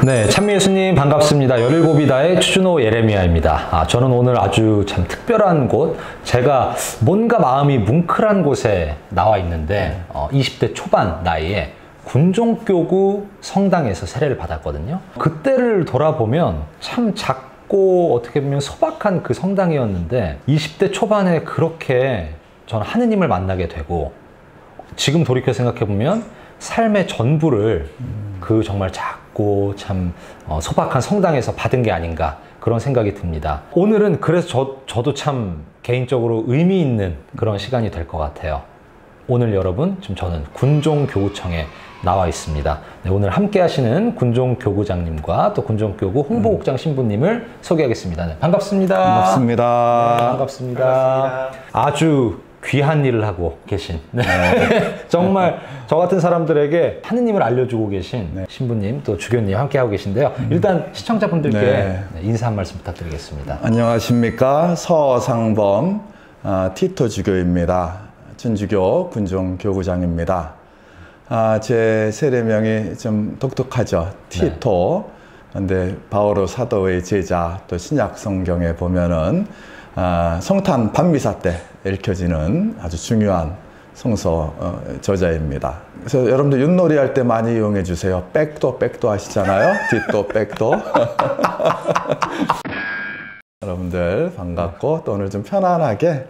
네, 찬미예수님 반갑습니다. 17이다의 추준호 예레미야입니다. 저는 오늘 아주 참 특별한 곳, 제가 뭔가 마음이 뭉클한 곳에 나와 있는데 20대 초반 나이에 군종교구 성당에서 세례를 받았거든요. 그때를 돌아보면 참 작고 어떻게 보면 소박한 그 성당이었는데 20대 초반에 그렇게 저는 하느님을 만나게 되고, 지금 돌이켜 생각해보면 삶의 전부를 그 정말 작고 참 소박한 성당에서 받은 게 아닌가, 그런 생각이 듭니다. 오늘은 그래서 저도 참 개인적으로 의미 있는 그런 시간이 될 것 같아요. 오늘 여러분, 지금 저는 군종교구청에 나와 있습니다. 네, 오늘 함께 하시는 군종교구장님과 또 군종교구 홍보국장 신부님을 소개하겠습니다. 네, 반갑습니다. 반갑습니다. 네, 반갑습니다. 아주 귀한 일을 하고 계신, 네. 정말 저 같은 사람들에게 하느님을 알려주고 계신 신부님, 또 주교님 함께 하고 계신데요. 일단 시청자분들께 인사 한 말씀 부탁드리겠습니다. 안녕하십니까, 서상범 티토 주교입니다. 천주교 군종교구장입니다. 제 세례명이 좀 독특하죠. 티토. 근데 바오로 사도의 제자, 또 신약 성경에 보면은 성탄 밤미사 때 읽혀지는 아주 중요한 성서 저자입니다. 그래서 여러분들 윷놀이 할 때 많이 이용해 주세요. 백도 하시잖아요. 뒷도 백도. 여러분들 반갑고, 또 오늘 좀 편안하게,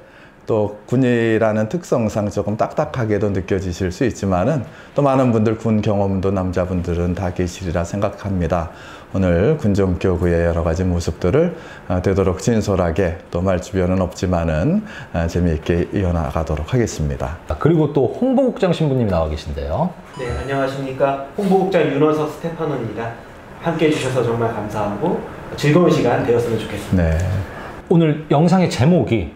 또 군이라는 특성상 조금 딱딱하게도 느껴지실 수 있지만은 또 많은 분들 군 경험도 남자분들은 다 계시리라 생각합니다. 오늘 군종교구의 여러 가지 모습들을 되도록 진솔하게, 또 말 주변은 없지만은 재미있게 이어나가도록 하겠습니다. 그리고 또 홍보국장 신부님 나와 계신데요. 네, 안녕하십니까, 홍보국장 윤원석 스테파노입니다. 함께 해주셔서 정말 감사하고 즐거운 시간 되었으면 좋겠습니다. 네. 오늘 영상의 제목이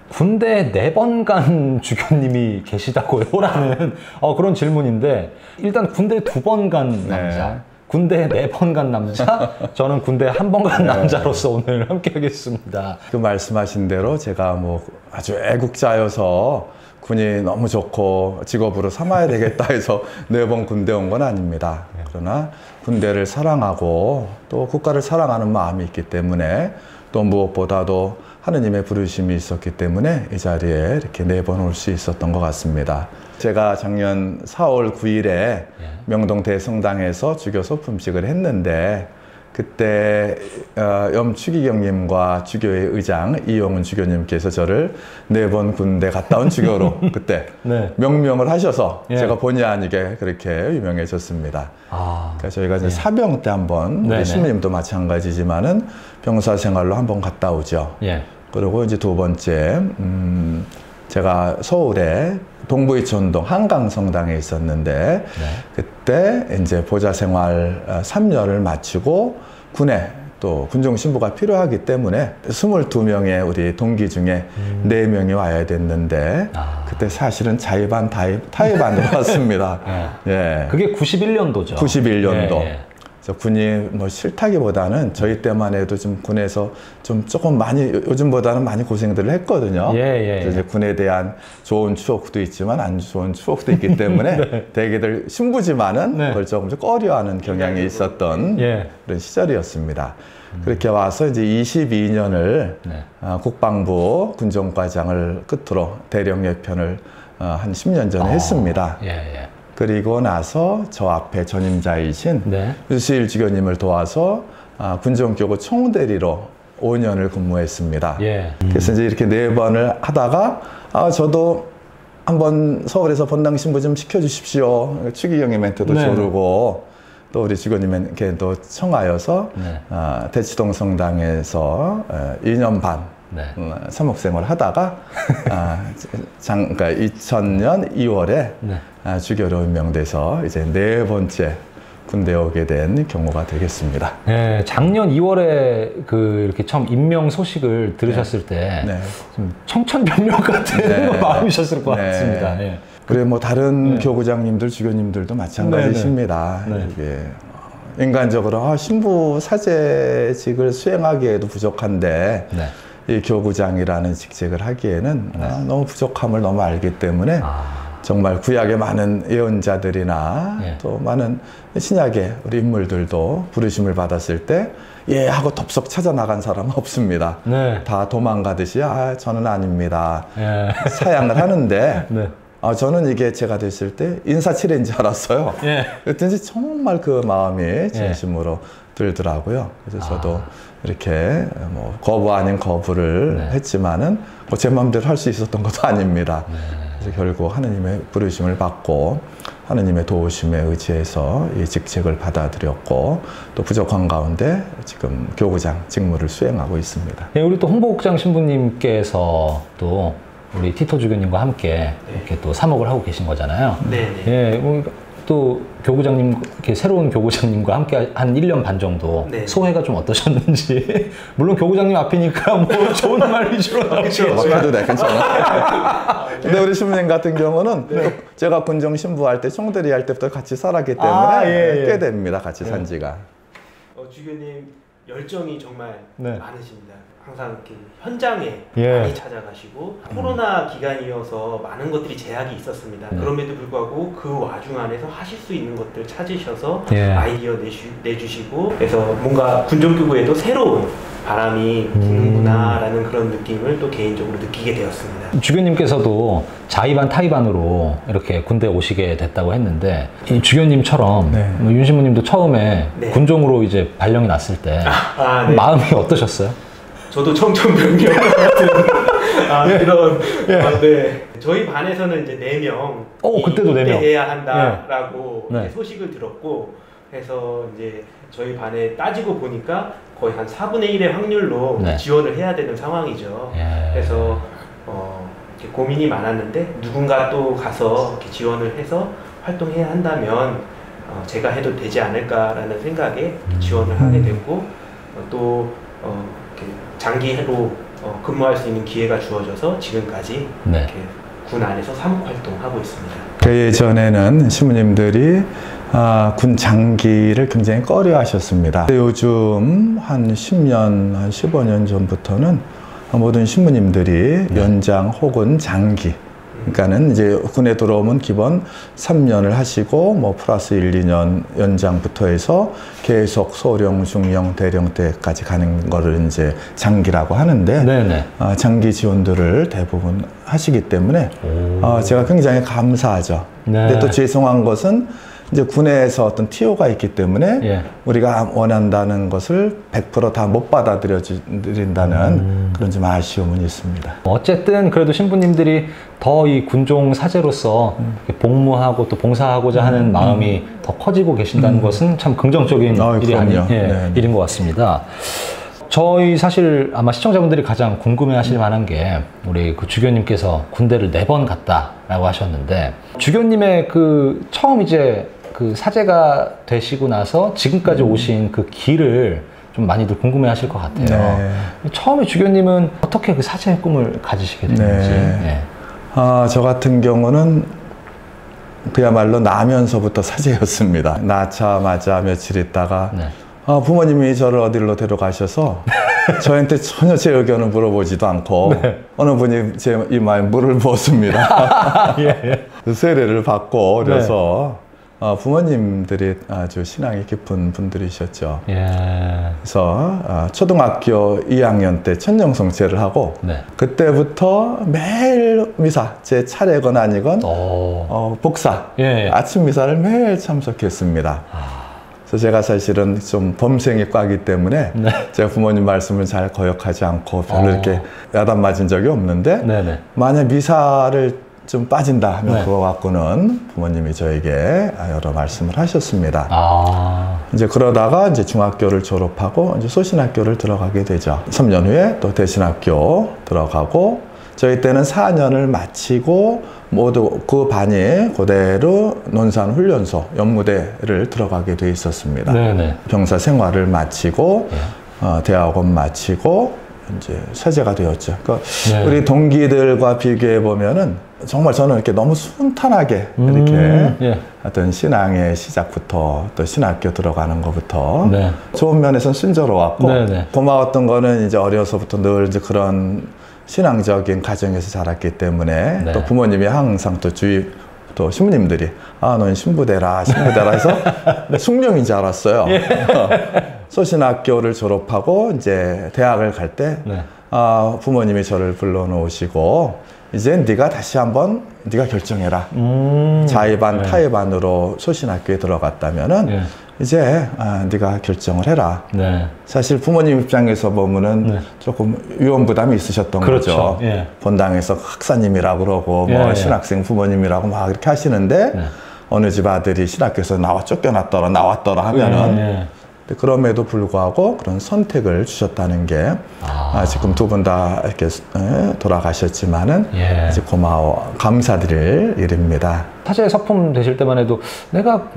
군대 4번 간 주교님이 계시다고요? 라는 그런 질문인데, 일단 군대 2번 간 남자, 군대 4번 간 남자, 저는 군대 1번 간 남자로서 오늘 함께 하겠습니다. 그 말씀하신 대로 제가 뭐 아주 애국자여서 군이 너무 좋고 직업으로 삼아야 되겠다 해서 4번 군대 온 건 아닙니다. 그러나 군대를 사랑하고 또 국가를 사랑하는 마음이 있기 때문에, 또 무엇보다도 하느님의 부르심이 있었기 때문에 이 자리에 이렇게 4번 올 수 있었던 것 같습니다. 제가 작년 4월 9일에 명동 대성당에서 주교 소품식을 했는데, 그때 염추기경님과 주교의 의장 이용훈 주교님께서 저를 4번 군대 갔다 온 주교로 그때 명명을 하셔서 제가 본의 아니게 그렇게 유명해졌습니다. 그러니까 저희가 이제 사병 때 한번, 우리 신부님도 마찬가지지만은 병사 생활로 한번 갔다 오죠. 그리고 이제 2번째, 제가 서울에 동부이천동 한강성당에 있었는데, 그때 이제 보좌 생활 3년을 마치고 군에 또 군종신부가 필요하기 때문에 22명의 우리 동기 중에 4명이 와야 됐는데, 그때 사실은 자의반 타의반으로 왔습니다. 그게 91년도죠. 91년도. 군이 뭐 싫다기보다는 저희 때만 해도 좀 군에서 조금 많이, 요즘보다는 많이 고생들을 했거든요. 그래서 이제 군에 대한 좋은 추억도 있지만 안 좋은 추억도 있기 때문에 대개들 신부지만은 그걸 조금 꺼려하는 경향이 있었던 그런 시절이었습니다. 그렇게 와서 이제 22년을 국방부 군종과장을 끝으로 대령 예편을 한 10년 전에 했습니다. 그리고 나서 저 앞에 전임자이신 유수일 주교님을 도와서 군종교구 총대리로 5년을 근무했습니다. 그래서 이제 이렇게 4번을 하다가 저도 한번 서울에서 본당 신부 좀 시켜주십시오. 추기경님한테도 조르고, 또 우리 주교님에게도 청하여서 대치동 성당에서 2년 반 사목생활을 하다가 그러니까 2000년 2월에 주교로 임명돼서 이제 4번째 군대에 오게 된 경우가 되겠습니다. 작년 2월에 이렇게 처음 임명 소식을 들으셨을 때 좀 청천벽력 같은 마음이셨을 것 같습니다. 그래 뭐 다른 교구장님들, 주교님들도 마찬가지십니다. 이게 인간적으로 신부 사제직을 수행하기에도 부족한데 이 교구장이라는 직책을 하기에는 너무 부족함을 너무 알기 때문에 정말 구약의 많은 예언자들이나 예. 또 많은 신약의 우리 인물들도 부르심을 받았을 때 예 하고 덥석 찾아 나간 사람은 없습니다. 네. 다 도망가듯이 저는 아닙니다. 예. 사양을 하는데 네. 저는 이게 제가 됐을 때 인사치레인 줄 알았어요. 예. 그랬더니 정말 그 마음이 진심으로 들더라고요. 그래서 저도 이렇게 뭐 거부 아닌 거부를 네. 했지만은 뭐 제 마음대로 할 수 있었던 것도 아닙니다. 그래서 결국 하느님의 부르심을 받고 하느님의 도우심에 의지해서 이 직책을 받아들였고 또 부족한 가운데 지금 교구장 직무를 수행하고 있습니다. 예, 우리 또 홍보국장 신부님께서 또 우리 티토 주교님과 함께 이렇게 또 사목을 하고 계신 거잖아요. 네. 예, 또 교구장님, 이렇게 새로운 교구장님과 함께 한 1년 반 정도 네. 소회가 좀 어떠셨는지. 물론 교구장님 앞이니까 뭐 좋은 말 위주로 나오죠. 막 해도 돼, 괜찮아. 근데 우리 신부님 같은 경우는 제가 군정 신부할 때, 총대리 할 때부터 같이 살았기 때문에 꽤 됩니다, 같이 산 지가. 주교님 열정이 정말 네. 많으십니다. 항상 이렇게 현장에 예. 많이 찾아가시고 코로나 기간이어서 많은 것들이 제약이 있었습니다. 그럼에도 불구하고 그 와중 안에서 하실 수 있는 것들 찾으셔서 예. 아이디어 내주시고 그래서 뭔가 군정교구에도 새로운 바람이 부는구나라는 그런 느낌을 또 개인적으로 느끼게 되었습니다. 주교님께서도 자의반 타의반으로 이렇게 군대 오시게 됐다고 했는데 이 주교님처럼 네. 뭐 윤 신부님도 처음에 네. 군종으로 이제 발령이 났을 때 네. 마음이 어떠셨어요? 저도 청천벽력 같은 그런 네. 저희 반에서는 이제 4명 그때도 4명. 해야 한다라고 네. 이제 소식을 들었고 해서 이제 저희 반에 따지고 보니까 거의 한 4분의 1의 확률로 네. 지원을 해야 되는 상황이죠. 예. 그래서 이렇게 고민이 많았는데 누군가 또 가서 이렇게 지원을 해서 활동해야 한다면 제가 해도 되지 않을까라는 생각에 지원을 하게 됐고 또 이렇게 장기로 근무할 수 있는 기회가 주어져서 지금까지 네. 이렇게 군 안에서 사목 활동하고 있습니다. 그 예전에는 신부님들이 군 장기를 굉장히 꺼려 하셨습니다. 근데 요즘 한 10년, 한 15년 전부터는 모든 신부님들이 연장 혹은 장기, 그러니까는 이제 군에 들어오면 기본 3년을 하시고 뭐 플러스 1, 2년 연장부터 해서 계속 소령, 중령, 대령 때까지 가는 거를 이제 장기라고 하는데 네네. 장기 지원들을 대부분 하시기 때문에 제가 굉장히 감사하죠. 네. 근데 또 죄송한 것은 이제 군에서 어떤 TO가 있기 때문에 예. 우리가 원한다는 것을 100% 다 못 받아들여진다는 그런 좀 아쉬움은 있습니다. 어쨌든 그래도 신부님들이 더 이 군종 사제로서 이렇게 복무하고 또 봉사하고자 하는 마음이 더 커지고 계신다는 것은 참 긍정적인 일이 그럼요. 일인 것 같습니다. 저희 사실 아마 시청자분들이 가장 궁금해하실 만한 게 우리 그 주교님께서 군대를 4번 갔다라고 하셨는데 주교님의 그 처음 이제 그 사제가 되시고 나서 지금까지 오신 그 길을 좀 많이들 궁금해하실 것 같아요. 네. 처음에 주교님은 어떻게 그 사제의 꿈을 가지시게 됐는지. 네. 저 같은 경우는 그야말로 나면서부터 사제였습니다. 낳자마자 며칠 있다가 네. 부모님이 저를 어디로 데려가셔서 저한테 전혀 제 의견을 물어보지도 않고 어느 분이 제 이마에 물을 부었습니다. 세례를 받고 그래서 부모님들이 아주 신앙이 깊은 분들이셨죠. 그래서 초등학교 2학년 때 천년성체를 하고 그때부터 매일 미사, 제 차례건 아니건 복사, 아침 미사를 매일 참석했습니다. 그래서 제가 사실은 좀 범생이 과기 때문에 제가 부모님 말씀을 잘 거역하지 않고 별로 이렇게 야단 맞은 적이 없는데 만약 미사를 좀 빠진다 하면 그거 갖고는 부모님이 저에게 여러 말씀을 하셨습니다. 이제 그러다가 이제 중학교를 졸업하고 이제 소신학교를 들어가게 되죠. 3년 후에 또 대신학교 들어가고 저희 때는 4년을 마치고 모두 그 반이 그대로 논산훈련소 연무대를 들어가게 돼 있었습니다. 병사 생활을 마치고 대학원 마치고 이제 사제가 되었죠. 그러니까 우리 동기들과 비교해 보면은 정말 저는 이렇게 너무 순탄하게 이렇게 어떤 신앙의 시작부터 또 신학교 들어가는 것부터 좋은 면에서는 순조로웠고 고마웠던 거는 이제 어려서부터 늘 이제 그런 신앙적인 가정에서 자랐기 때문에 또 부모님이 항상 또 주의 또 신부님들이 넌 신부대라 해서 숭늉인 줄 알았어요. 소신학교를 졸업하고 이제 대학을 갈 때 네. 부모님이 저를 불러놓으시고 이제 네가 다시 한번 네가 결정해라. 자의반 네. 타의반으로 소신학교에 들어갔다면은 네. 이제 네가 결정을 해라. 네. 사실 부모님 입장에서 보면은 네. 조금 위험 부담이 있으셨던 그렇죠. 거죠. 예. 본당에서 학사님이라고 그러고 예, 뭐 예. 신학생 부모님이라고 막 이렇게 하시는데 네. 어느 집 아들이 신학교에서 쫓겨났더라 나왔더라 하면은 예. 근데 그럼에도 불구하고 그런 선택을 주셨다는 게 지금 두 분 다 이렇게 돌아가셨지만은 예. 이제 감사드릴 일입니다. 사제 석품 되실 때만 해도 내가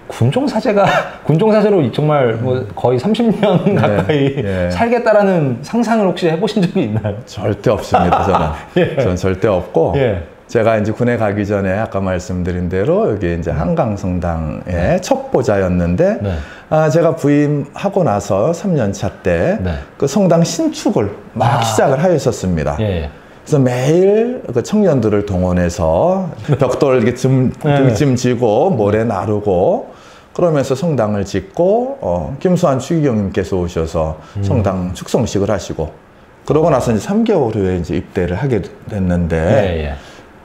군종사제로 정말 뭐 거의 30년 가까이 예. 살겠다라는 상상을 혹시 해보신 적이 있나요? 절대 없습니다. 저는 예. 저는 절대 없고 예. 제가 이제 군에 가기 전에 아까 말씀드린 대로 여기 이제 한강성당의 첩보자였는데 네. 제가 부임하고 나서 3년 차 때 네. 그 성당 신축을 막 시작을 하였었습니다. 예. 그래서 매일 그 청년들을 동원해서 벽돌 이렇게 등짐 지고 모래 나르고 그러면서 성당을 짓고 김수환 추기경님께서 오셔서 성당 축성식을 하시고 그러고 나서 이제 3개월 후에 이제 입대를 하게 됐는데 예.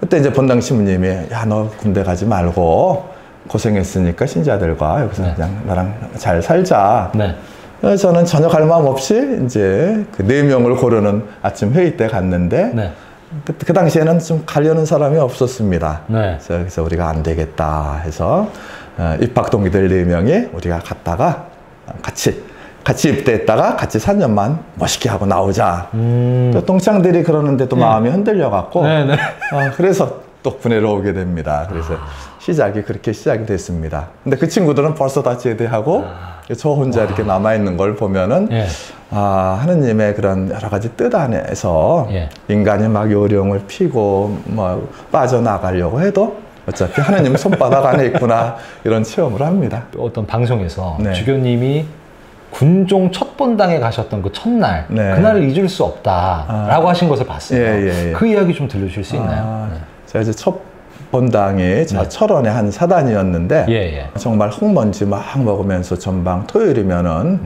그때 이제 본당 신부님이 야 너 군대 가지 말고 고생했으니까 신자들과 여기서 네. 그냥 나랑 잘 살자. 네. 그래서 저는 전혀 갈망 없이 이제 그 4명을 고르는 아침 회의 때 갔는데 네. 그 당시에는 좀 가려는 사람이 없었습니다. 네. 그래서 우리가 안 되겠다 해서 입학 동기들 4명이 우리가 갔다가 같이 입대했다가 같이 4년만 멋있게 하고 나오자. 또 동창들이 그러는데 또 마음이 흔들려 갖고 네. 그래서 또 군에로 오게 됩니다. 그래서 그렇게 시작이 됐습니다. 근데 그 친구들은 벌써 다 제대하고 저 혼자 이렇게 남아있는 걸 보면은 예. 하느님의 그런 여러 가지 뜻 안에서 예. 인간이 막 요령을 피고 뭐 빠져나가려고 해도 어차피 하느님 손바닥 안에 있구나 이런 체험을 합니다. 어떤 방송에서 네. 주교님이 군종 첫 본당에 가셨던 그 첫날 네. 그날을 잊을 수 없다라고 하신 것을 봤어요. 예. 그 이야기 좀 들려주실 수 있나요? 네. 제가 이제 첫 본당이 철원의 한 사단이었는데 예. 정말 흙먼지 막 먹으면서 전방 토요일이면은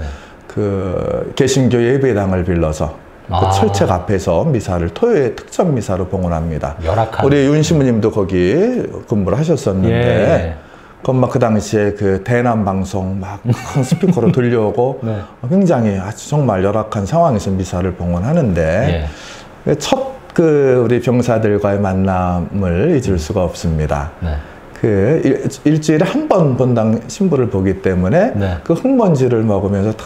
그 개신교 예배당을 빌려서 그 철책 앞에서 미사를 토요일 특전 미사로 봉헌합니다. 열악한. 우리 윤 신부님도 거기 근무를 하셨었는데 그건 막 그 당시에 그 대남 방송 막 큰 스피커로 들려오고 네. 굉장히 아주 정말 열악한 상황에서 미사를 봉헌하는데 첫 그 우리 병사들과의 만남을 잊을 수가 없습니다. 네. 그 일주일에 한 번 본당 신부를 보기 때문에 네. 그 흙먼지를 먹으면서 다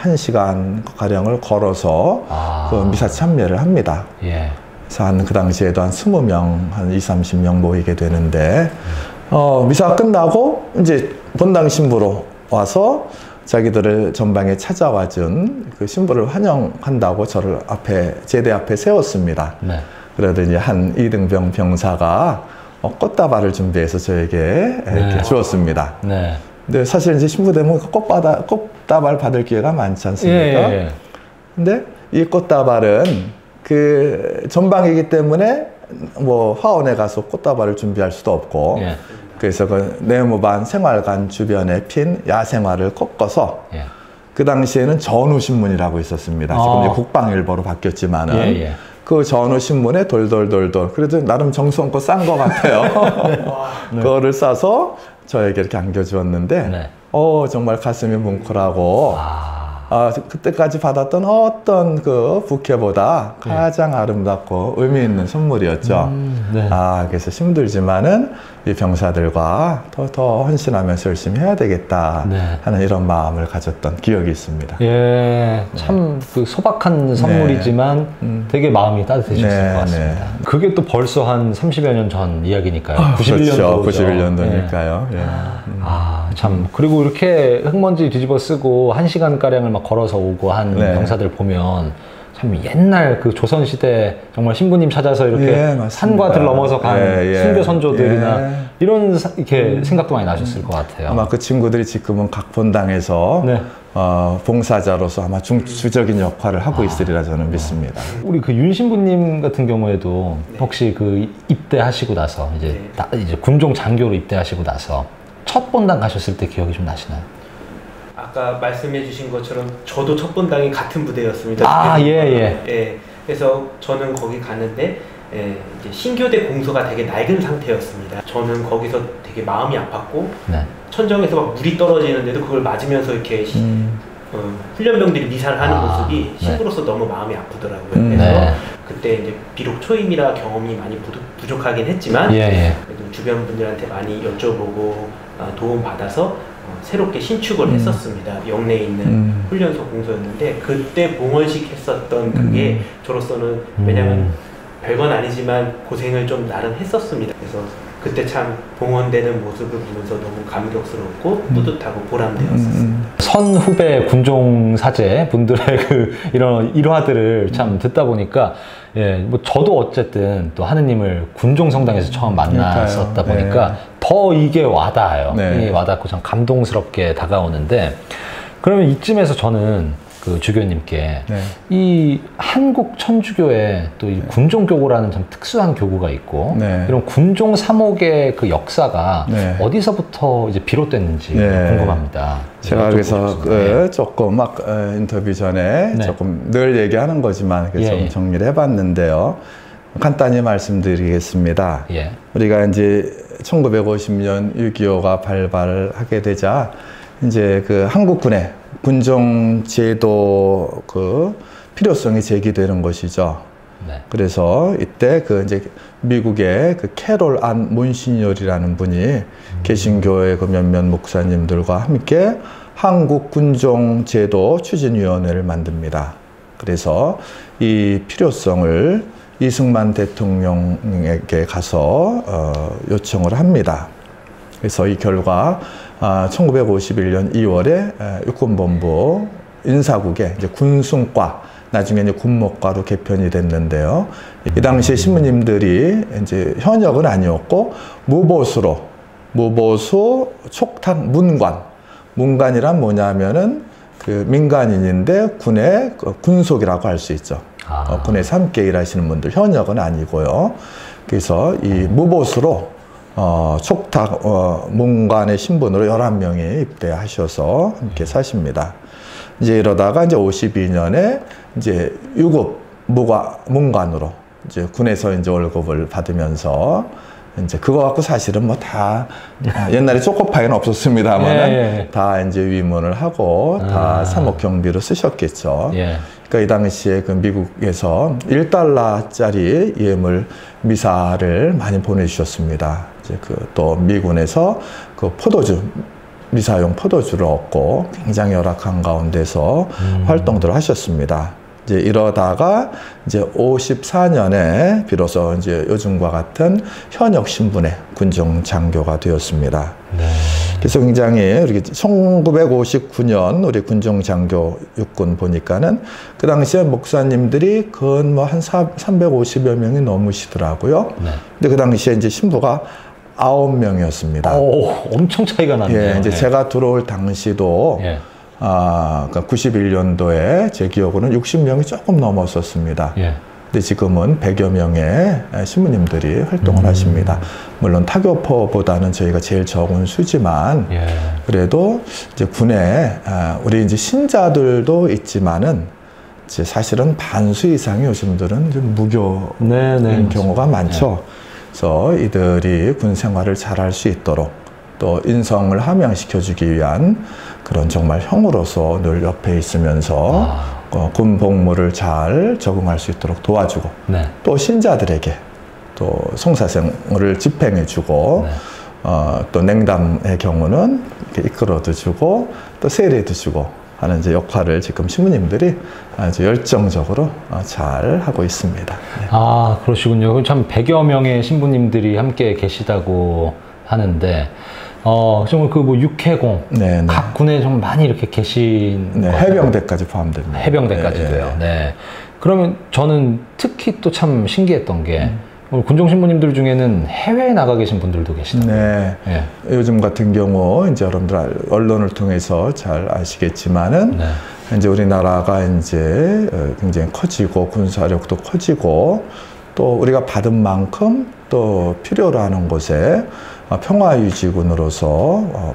1시간 가량을 걸어서 그 미사 참여를 합니다. 예. 그래서 그 당시에도 한 20명, 한 20-30명 모이게 되는데 미사가 끝나고 이제 본당 신부로 와서 자기들을 전방에 찾아와 준 그 신부를 환영한다고 저를 제대 앞에 세웠습니다. 네. 그러더니 한 이등병 병사가 꽃다발을 준비해서 저에게 이렇게 주었습니다. 네. 근데 사실 이제 신부 되면 꽃다발 받을 기회가 많지 않습니까? 예. 근데 이 꽃다발은 그 전방이기 때문에 뭐 화원에 가서 꽃다발을 준비할 수도 없고 예. 그래서 그 네모반 생활관 주변에 핀 야생화를 꺾어서 예. 그 당시에는 전우신문이라고 있었습니다. 지금 이제 국방일보로 바뀌었지만은 그 전우신문에 돌돌돌돌 그래도 나름 정성껏 싼 것 같아요. 그거를 싸서 저에게 이렇게 안겨주었는데 정말 가슴이 뭉클하고 그때까지 받았던 어떤 그 부케보다 가장 아름답고 의미 있는 선물이었죠. 그래서 힘들지만은 이 병사들과 더 헌신하면서 열심히 해야 되겠다 하는 이런 마음을 가졌던 기억이 있습니다. 예, 참 그 소박한 선물이지만 되게 마음이 따뜻해졌을 것 같습니다. 그게 또 벌써 한 30여 년 전 이야기니까요. 91년도죠. 91년도니까요. 참. 그리고 이렇게 흙먼지 뒤집어 쓰고 1시간 가량을 막 막 걸어서 오고 한 네. 병사들 보면 참 옛날 그 조선시대 정말 신부님 찾아서 이렇게 예, 맞습니다. 산과 들 넘어서 간 예, 예. 순교 선조들이나 예. 이런 이렇게 생각도 많이 나셨을 것 같아요. 아마 그 친구들이 지금은 각본당에서 네. 봉사자로서 아마 중추적인 역할을 하고 있으리라 저는 믿습니다. 우리 그 윤 신부님 같은 경우에도 혹시 그 입대하시고 나서 이제 이제 군종 장교로 입대하시고 나서 첫 본당 가셨을 때 기억이 좀 나시나요? 아까 말씀해주신 것처럼 저도 첫 본당이 같은 부대였습니다. 아, 예. 예. 그래서 저는 거기 가는데 이제 신교대 공소가 되게 낡은 상태였습니다. 저는 거기서 되게 마음이 아팠고 네. 천정에서 막 물이 떨어지는데도 그걸 맞으면서 이렇게 훈련병들이 미사를 하는 모습이 네. 신부로서 너무 마음이 아프더라고요. 그래서 네. 그때 이제 비록 초임이라 경험이 많이 부족하긴 했지만 예. 그래도 주변 분들한테 많이 여쭤보고 도움 받아서 새롭게 신축을 했었습니다. 영내에 있는 훈련소 공소였는데 그때 봉헌식 했었던 그게 저로서는 왜냐면 별건 아니지만 고생을 좀 나름 했었습니다. 그래서 그때 참 봉헌되는 모습을 보면서 너무 감격스럽고 뿌듯하고 보람되었었습니다. 선 후배 군종 사제 분들의 그 이런 일화들을 참 듣다 보니까 예, 뭐 저도 어쨌든 또 하느님을 군종 성당에서 처음 만났었다 보니까 더 이게 와닿아요. 네. 이게 와닿고 참 감동스럽게 다가오는데 그러면 이쯤에서 저는 그 주교님께 이 한국 천주교에 또 이 군종교구라는 참 특수한 교구가 있고 이런 군종 삼옥의 그 역사가 어디서부터 이제 비롯됐는지 궁금합니다. 제가 그래서 조금 막 인터뷰 전에 조금 늘 얘기하는 거지만 좀 정리를 해봤는데요. 간단히 말씀드리겠습니다. 우리가 이제 1950년 6.25가 발발하게 되자 이제 그 한국군의 군종 제도 그 필요성이 제기되는 것이죠. 그래서 이때 그 이제 미국의 그 캐롤 안 몬시니얼이라는 분이 개신교회 그 몇몇 목사님들과 함께 한국 군종 제도 추진위원회를 만듭니다. 그래서 이 필요성을 이승만 대통령에게 가서 요청을 합니다. 그래서 이 결과 1951년 2월에 육군본부 인사국에 이제 군승과 나중에 이제 군목과로 개편이 됐는데요. 이 당시 신부님들이 이제 현역은 아니었고 무보수 촉탁 문관이란 뭐냐면은 그 민간인인데 군의 군속이라고 할 수 있죠. 군에서 함께 일하시는 분들 현역은 아니고요. 그래서 이 무보수로 촉탁 문관의 신분으로 11명이 입대하셔서 함께 사십니다. 이제 이러다가 이제 52년에 이제 유급 문관으로 이제 군에서 이제 월급을 받으면서 이제 그거 갖고 사실은 뭐 다 옛날에 초코파이는 없었습니다만은 다 이제 위문을 하고 다 사목 경비로 쓰셨겠죠. 그러니까 이 당시에 그 미국에서 $1짜리 예물 미사를 많이 보내주셨습니다. 이제 그 또 미군에서 그 포도주 미사용 포도주를 얻고 굉장히 열악한 가운데서 활동들을 하셨습니다. 이제 이러다가 이제 54년에 비로소 이제 요즘과 같은 현역 신분의 군종 장교가 되었습니다. 그래서 굉장히 우리 1959년 우리 군종 장교 육군 보니까는 그 당시에 목사님들이 근 뭐 한 350여 명이 넘으시더라고요. 근데 그 당시에 이제 신부가 9명이었습니다. 오, 엄청 차이가 나네요. 이제 제가 들어올 당시도 그러니까 91년도에 제 기억으로는 60명이 조금 넘었었습니다. 근데 지금은 100여 명의 신부님들이 활동을 하십니다. 물론 타교포보다는 저희가 제일 적은 수지만 그래도 이제 군에 우리 이제 신자들도 있지만은 이제 사실은 반수 이상의 요즘들은 좀 무교인 경우가 많죠. 그래서 이들이 군 생활을 잘할 수 있도록 또 인성을 함양시켜주기 위한 그런 정말 형으로서 늘 옆에 있으면서 군 복무를 잘 적응할 수 있도록 도와주고 또 신자들에게 또 성사생을 집행해주고 또 냉담의 경우는 이렇게 이끌어도 주고 또 세례도 주고 하는 이제 역할을 지금 신부님들이 아주 열정적으로 잘 하고 있습니다. 아, 그러시군요. 참 100여 명의 신부님들이 함께 계시다고 하는데 정말 그 뭐 육해공 네, 네. 각 군에 좀 많이 이렇게 계신 네, 해병대까지 포함됩니다. 해병대까지도요. 네. 그러면 저는 특히 또 참 신기했던 게 군종 신부님들 중에는 해외에 나가 계신 분들도 계시더라고요. 네. 네. 요즘 같은 경우 이제 여러분들 언론을 통해서 잘 아시겠지만은 네. 이제 우리나라가 이제 굉장히 커지고 군사력도 커지고 또 우리가 받은 만큼 또 필요로 하는 곳에 평화유지군으로서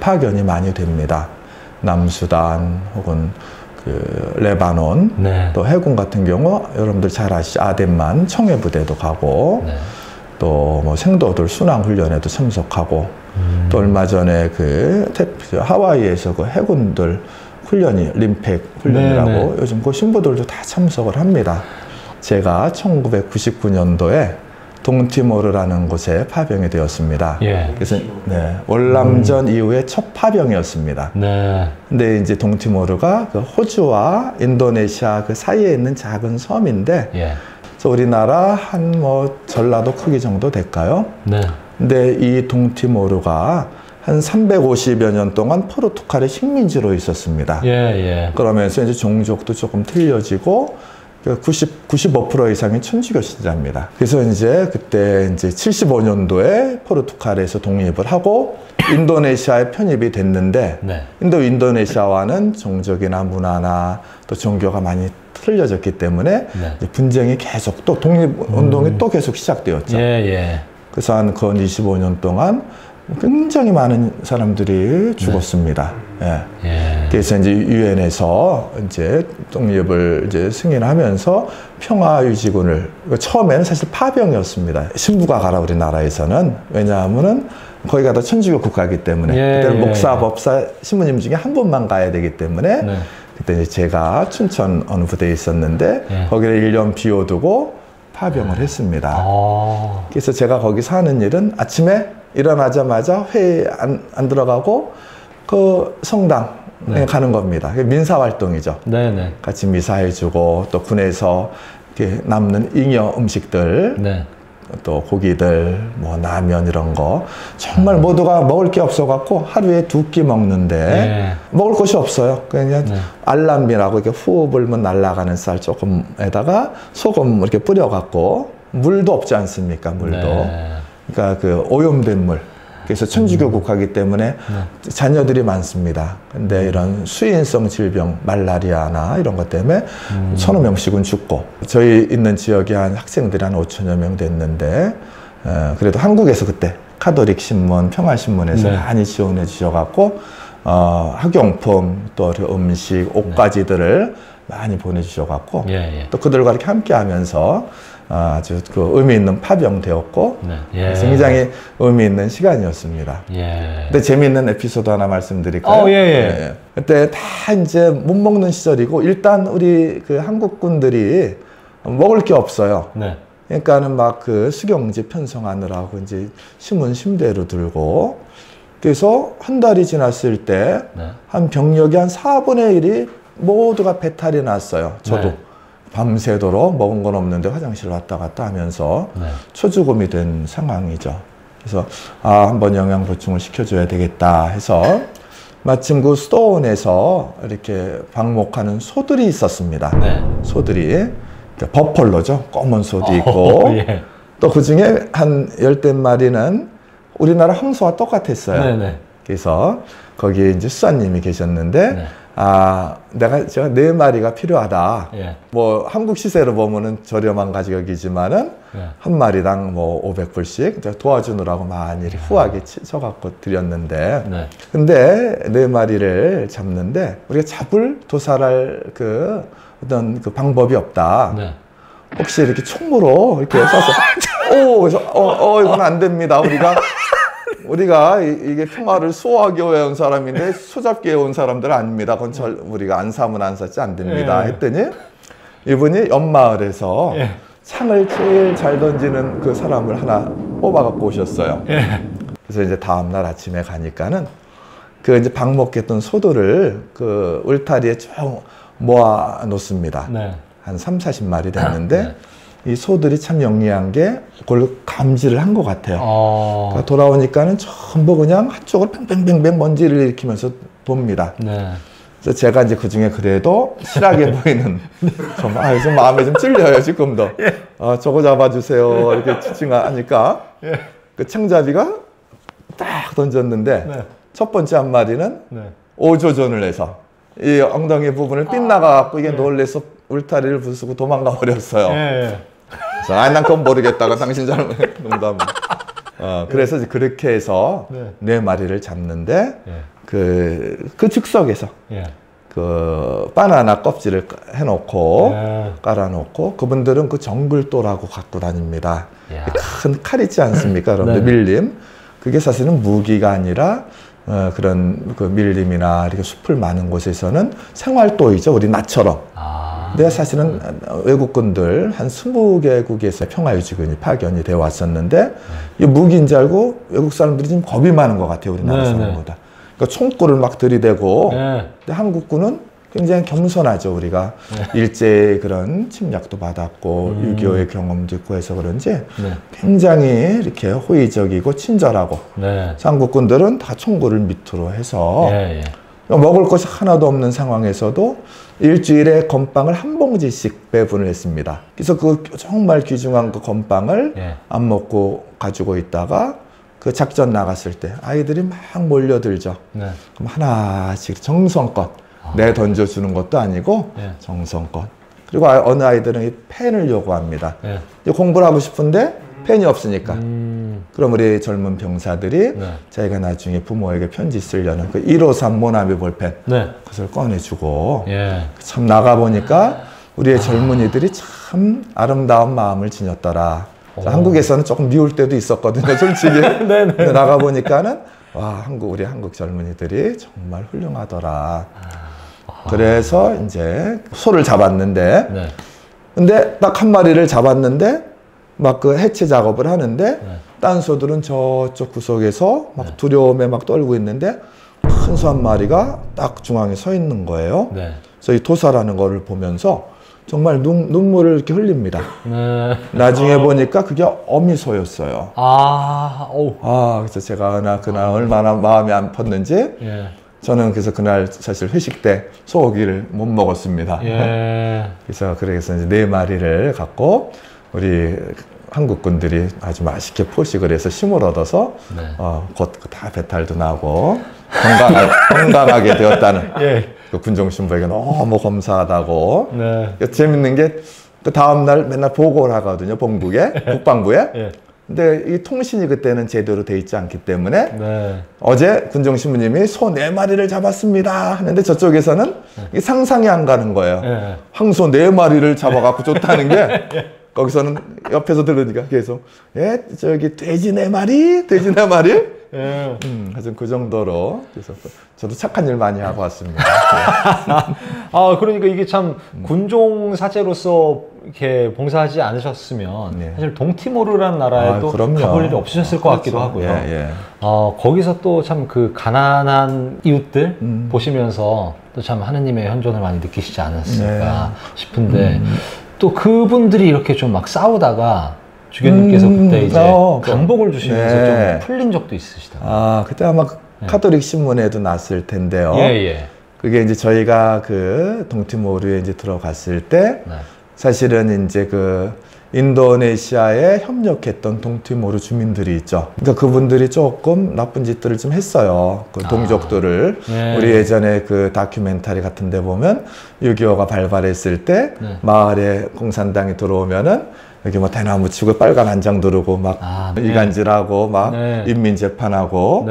파견이 많이 됩니다. 남수단 혹은 그 레바논, 네. 또 해군 같은 경우 여러분들 잘 아시죠? 아덴만 청해부대도 가고 네. 또 뭐 생도들 순항훈련에도 참석하고 또 얼마 전에 그 하와이에서 그 해군들 훈련이 림팩 훈련이라고 네, 네. 요즘 그 신부들도 다 참석을 합니다. 제가 1999년도에 동티모르라는 곳에 파병이 되었습니다. 예. 그래서 네, 월남전 이후에 첫 파병이었습니다. 네. 근데 이제 동티모르가 그 호주와 인도네시아 그 사이에 있는 작은 섬인데, 예. 그래서 우리나라 한 뭐 전라도 크기 정도 될까요? 네. 근데 이 동티모르가 한 350여 년 동안 포르투갈의 식민지로 있었습니다. 예, 예. 그러면서 이제 종족도 조금 틀려지고 95% 이상이 천주교 신자입니다. 그래서 이제 그때 이제 75년도에 포르투갈에서 독립을 하고 인도네시아에 편입이 됐는데 네. 인도네시아와는 종족이나 문화나 또 종교가 많이 틀려졌기 때문에 네. 이제 분쟁이 계속 또 독립운동이 또 계속 시작되었죠. 예, 예. 그래서 한 그 25년 동안 굉장히 많은 사람들이 죽었습니다. 예. 예. 그래서 이제 유엔에서 이제 독립을 이제 승인하면서 평화유지군을 처음에는 사실 파병이었습니다. 신부가 가라 우리나라에서는. 왜냐하면은 거기 가다 천주교 국가이기 때문에 예, 그때는 예. 목사, 법사, 신부님 중에 한 분만 가야 되기 때문에 네. 그때 이제 제가 춘천 어느 부대에 있었는데 예. 거기를 1년 비워두고 파병을 했습니다. 아. 그래서 제가 거기서 하는 일은 아침에 일어나자마자 회의 안 들어가고 그 성당에 네. 가는 겁니다. 민사 활동이죠. 네네. 같이 미사해주고 또 군에서 이렇게 남는 잉여 음식들, 네. 또 고기들, 뭐 라면 이런 거 정말 모두가 먹을 게 없어갖고 하루에 2끼 먹는데 네. 먹을 것이 없어요. 그냥 네. 알람비라고 이렇게 후 불면 날아가는 쌀 조금에다가 소금 이렇게 뿌려갖고 물도 없지 않습니까? 물도. 네. 그러니까 그 오염된 물. 그래서 천주교 국가이기 때문에 자녀들이 많습니다. 근데 이런 수인성 질병, 말라리아나 이런 것 때문에 1,000명씩은 죽고 저희 있는 지역에 한 학생들이 한 5천여 명 됐는데 그래도 한국에서 그때 카톨릭 신문, 평화신문에서 네. 많이 지원해 주셔갖고 학용품, 또 음식, 옷가지들을 많이 보내주셔갖고 예, 예. 또 그들과 이렇게 함께 하면서 아주 그 의미 있는 파병되었고 네. 예. 그래서 굉장히 의미 있는 시간이었습니다. 예. 근데 재미있는 에피소드 하나 말씀드릴까요? 예, 예. 그때 다 이제 못 먹는 시절이고 일단 우리 그 한국군들이 먹을 게 없어요. 네. 그러니까는 막 그 수경지 편성하느라고 이제 신문 심대로 들고 그래서 한 달이 지났을 때 한 병력이 한 4분의 1이 모두가 배탈이 났어요. 저도. 네. 밤새도록 먹은 건 없는데 화장실 왔다 갔다 하면서 네. 초죽음이 된 상황이죠. 그래서 한번 영양 보충을 시켜줘야 되겠다 해서 마침 그 수도원에서 이렇게 방목하는 소들이 있었습니다. 네. 소들이 그러니까 버펄로죠. 검은 소도 있고 예. 또 그 중에 한 10대 마리는 우리나라 황소와 똑같았어요. 네네. 그래서 거기에 이제 수사님이 계셨는데 네. 제가 4마리가 필요하다. 예. 뭐 한국 시세로 보면은 저렴한 가격이지만은 예. 한 마리당 뭐 500불씩 제가 도와주느라고 많이 후하게 쳐갖고 드렸는데 네. 근데 4마리를 잡는데 우리가 잡을 도살할 그 어떤 그 방법이 없다. 네. 혹시 이렇게 총으로 이렇게 쏴서 그래서 이건 안 됩니다. 우리가 이게 평화를 수호하기 위해 온 사람인데 소잡기에 온 사람들은 아닙니다. 그건 우리가 안 사면 안 샀지 안 됩니다. 예. 했더니 이분이 옆마을에서 예. 창을 제일 잘 던지는 그 사람을 하나 뽑아갖고 오셨어요. 예. 그래서 이제 다음날 아침에 가니까는 그 이제 방목했던 소들을 그 울타리에 쭉 모아 놓습니다. 네. 한 30, 40마리 됐는데 이 소들이 참 영리한 게 그걸 감지를 한 것 같아요. 그러니까 돌아오니까는 전부 그냥 한쪽으로 뺑뺑뺑뺑 먼지를 일으키면서 돕니다. 네. 그래서 제가 이제 그 중에 그래도 실하게 보이는 좀 마음에 좀 찔려요, 지금도. 저거 잡아주세요. 이렇게 지칭하니까 그 창잡이가 딱 던졌는데 첫 번째 한 마리는 오조전을 해서 이 엉덩이 부분을 빗나가갖고 이게 놀래서 울타리를 부수고 도망가 버렸어요. 그래서 난 그건 모르겠다가 당신 잘못 농담. 그래서 이제 그렇게 해서 네 마리를 잡는데 그 즉석에서 그 바나나 껍질을 해놓고 깔아놓고 그분들은 그 정글도라고 갖고 다닙니다. 큰 칼 있지 않습니까, 여러분들? 밀림. 그게 사실은 무기가 아니라 그런 그 밀림이나 이렇게 숲을 많은 곳에서는 생활도이죠. 우리 나처럼. 근데 사실은 외국군들 한 20개국에서 평화유지군이 파견이 되어 왔었는데 이 무기인 줄 알고 외국 사람들이 좀 겁이 많은 것 같아요. 우리나라 사람보다. 그러니까 총구를 막 들이대고 근데 한국군은 굉장히 겸손하죠. 우리가 일제의 그런 침략도 받았고 6.25의 경험도 있고 해서 그런지 굉장히 이렇게 호의적이고 친절하고 한국군들은 다 총구를 밑으로 해서 먹을 것이 하나도 없는 상황에서도 일주일에 건빵을 한 봉지씩 배분을 했습니다. 그래서 그 정말 귀중한 그 건빵을 안 먹고 가지고 있다가 그 작전 나갔을 때 아이들이 막 몰려들죠. 그럼 하나씩 정성껏 내 던져주는 것도 아니고 정성껏. 그리고 어느 아이들은 이 펜을 요구합니다. 공부를 하고 싶은데 펜이 없으니까. 그럼 우리 젊은 병사들이 자기가 나중에 부모에게 편지 쓰려는 그 153 모나미 볼펜 그것을 꺼내주고 참 나가보니까 우리의 젊은이들이 참 아름다운 마음을 지녔더라. 한국에서는 조금 미울 때도 있었거든요, 솔직히. 근데 나가보니까는 와, 우리 한국 젊은이들이 정말 훌륭하더라. 그래서 이제 소를 잡았는데 근데 딱 한 마리를 잡았는데 막 그 해체 작업을 하는데 딴 소들은 저쪽 구석에서 막 두려움에 막 떨고 있는데 큰 소 한 마리가 딱 중앙에 서 있는 거예요. 그래서 이 도사라는 거를 보면서 정말 눈물을 이렇게 흘립니다. 나중에 보니까 그게 어미소였어요. 그래서 제가 그날 얼마나 마음이 아팠는지 저는 그래서 그날 사실 회식 때 소고기를 못 먹었습니다. 그래서 이제 4마리를 갖고 우리 한국군들이 아주 맛있게 포식을 해서 힘을 얻어서 곧 다 배탈도 나고 건강하게 되었다는 그 군종 신부에게 너무 감사하다고. 재밌는 게 그 다음날 맨날 보고를 하거든요, 본국에, 국방부에. 근데 이 통신이 그때는 제대로 돼 있지 않기 때문에 어제 군종 신부님이 소 4마리를 잡았습니다 하는데 저쪽에서는 상상이 안 가는 거예요. 황소 4마리를 잡아갖고 줬다는 게 거기서는 옆에서 들으니까 계속 저기 돼지 4마리? 돼지 4마리? 하여튼 그 정도로 그래서 저도 착한 일 많이 하고 왔습니다. 그러니까 이게 참 군종 사제로서 이렇게 봉사하지 않으셨으면 사실 동티모르라는 나라에도 가볼 일이 없으셨을 것 같기도 하고요. 거기서 또 참 그 가난한 이웃들 보시면서 또 참 하느님의 현존을 많이 느끼시지 않았을까 싶은데 또 그분들이 이렇게 좀 막 싸우다가 주교님께서 그때 이제 강복을 주시면서 좀 풀린 적도 있으시다고요. 그때 아마 카톨릭 신문에도 났을 텐데요. 그게 이제 저희가 그 동티모르에 이제 들어갔을 때 사실은 이제 그 인도네시아에 협력했던 동티모르 주민들이 있죠. 그러니까 그분들이 조금 나쁜 짓들을 좀 했어요. 그 동족들을. 우리 예전에 그 다큐멘터리 같은 데 보면 6.25가 발발했을 때 마을에 공산당이 들어오면은 여기 뭐 대나무 치고 빨간 한장 두르고 막 이간질하고 막 인민재판하고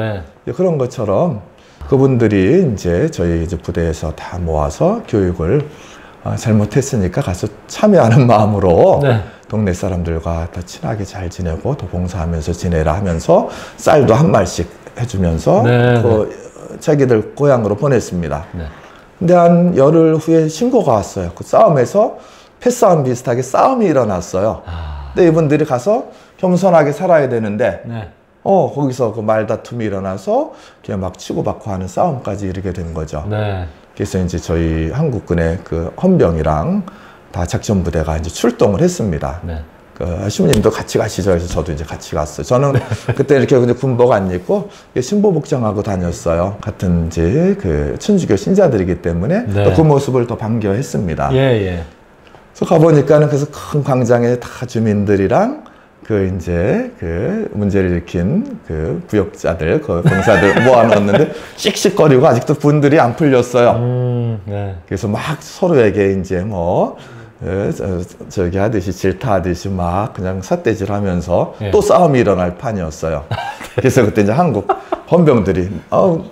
그런 것처럼 그분들이 이제 저희 이제 부대에서 다 모아서 교육을 잘못했으니까 가서 참여하는 마음으로 동네 사람들과 더 친하게 잘 지내고 더 봉사하면서 지내라 하면서 쌀도 한 말씩 해주면서 그 자기들 고향으로 보냈습니다. 근데 한 열흘 후에 신고가 왔어요. 그 싸움에서 패싸움 비슷하게 싸움이 일어났어요. 근데 이분들이 가서 겸손하게 살아야 되는데 거기서 그 말다툼이 일어나서 그냥 막 치고받고 하는 싸움까지 이르게 된 거죠. 그래서 이제 저희 한국군의 그 헌병이랑 다 작전 부대가 이제 출동을 했습니다. 네. 그 신부님도 같이 가시죠. 그래서 저도 이제 같이 갔어요. 저는 그때 이렇게 그냥 군복 안 입고 신보복장하고 다녔어요. 같은 이제 그 천주교 신자들이기 때문에 네. 또 그 모습을 또 반겨했습니다. 예, 예. 그래서 가보니까는 그래서 큰 광장에 다 주민들이랑 그 이제 그 문제를 일으킨 그 부역자들, 그 병사들 모아놨는데 씩씩거리고 아직도 분들이 안 풀렸어요. 네. 그래서 막 서로에게 이제 뭐 저기 하듯이 질타하듯이 막 그냥 삿대질 하면서 예. 또 싸움이 일어날 판이었어요. 그래서 그때 이제 한국 헌병들이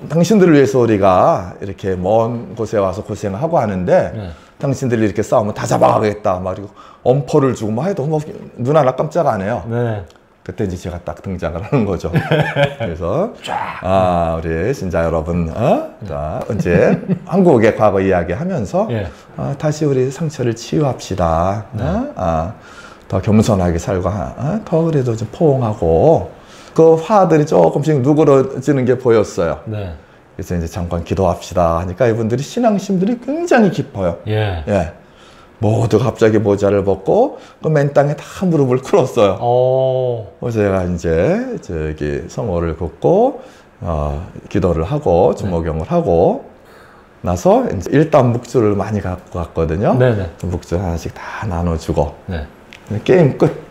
당신들을 위해서 우리가 이렇게 먼 곳에 와서 고생하고 하는데 네. 당신들이 이렇게 싸우면 다 잡아가겠다 말이고 엄포를 주고 막 해도 뭐 눈 하나 깜짝 안 해요. 네. 그때 이제 제가 딱 등장을 하는 거죠. 그래서 우리 신자 여러분, 자, 이제 한국의 과거 이야기하면서 예. 다시 우리 상처를 치유합시다. 더 겸손하게 살고, 더 그래도 좀 포옹하고 그 화들이 조금씩 누그러지는 게 보였어요. 네. 그래서 이제 잠깐 기도합시다 하니까 이분들이 신앙심들이 굉장히 깊어요. 예. 예. 모두 갑자기 모자를 벗고 그 맨 땅에 다 무릎을 꿇었어요. 그래서 제가 이제 저기 성호를 걷고 기도를 하고 주모경을 하고 나서 이제 일단 묵주를 많이 갖고 갔거든요. 네네. 묵주 하나씩 다 나눠주고 네. 게임 끝.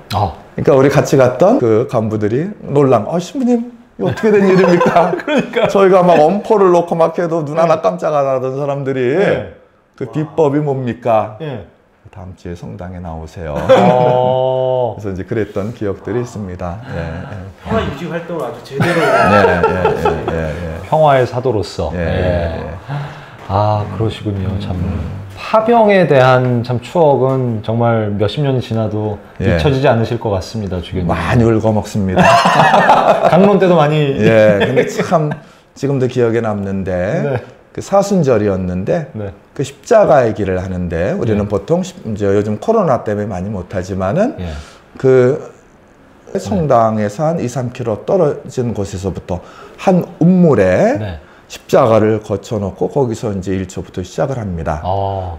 그러니까 우리 같이 갔던 그 간부들이 놀랑 신부님 이거 어떻게 된 일입니까? 그러니까 저희가 막 엄포를 놓고 막 해도 눈 하나 깜짝 안 하던 사람들이 네. 그 비법이 뭡니까? 예. 다음 주에 성당에 나오세요. 어. 그래서 이제 그랬던 기억들이 있습니다. 평화 유지 활동을 아주 제대로. 평화의 사도로서. 예. 아, 그러시군요. 참. 파병에 대한 참 추억은 정말 몇십 년이 지나도 잊혀지지 않으실 것 같습니다, 주교님. 많이 울고 먹습니다. 강론 때도 많이. 예, 근데 참 지금도 기억에 남는데 네. 그 사순절이었는데 네. 그 십자가의 길을 하는데 우리는 네. 보통 이제 요즘 코로나 때문에 많이 못하지만은 예. 그 성당에서 한 2, 3km 떨어진 곳에서부터 한 운물에 네. 십자가를 거쳐놓고 거기서 이제 1초부터 시작을 합니다.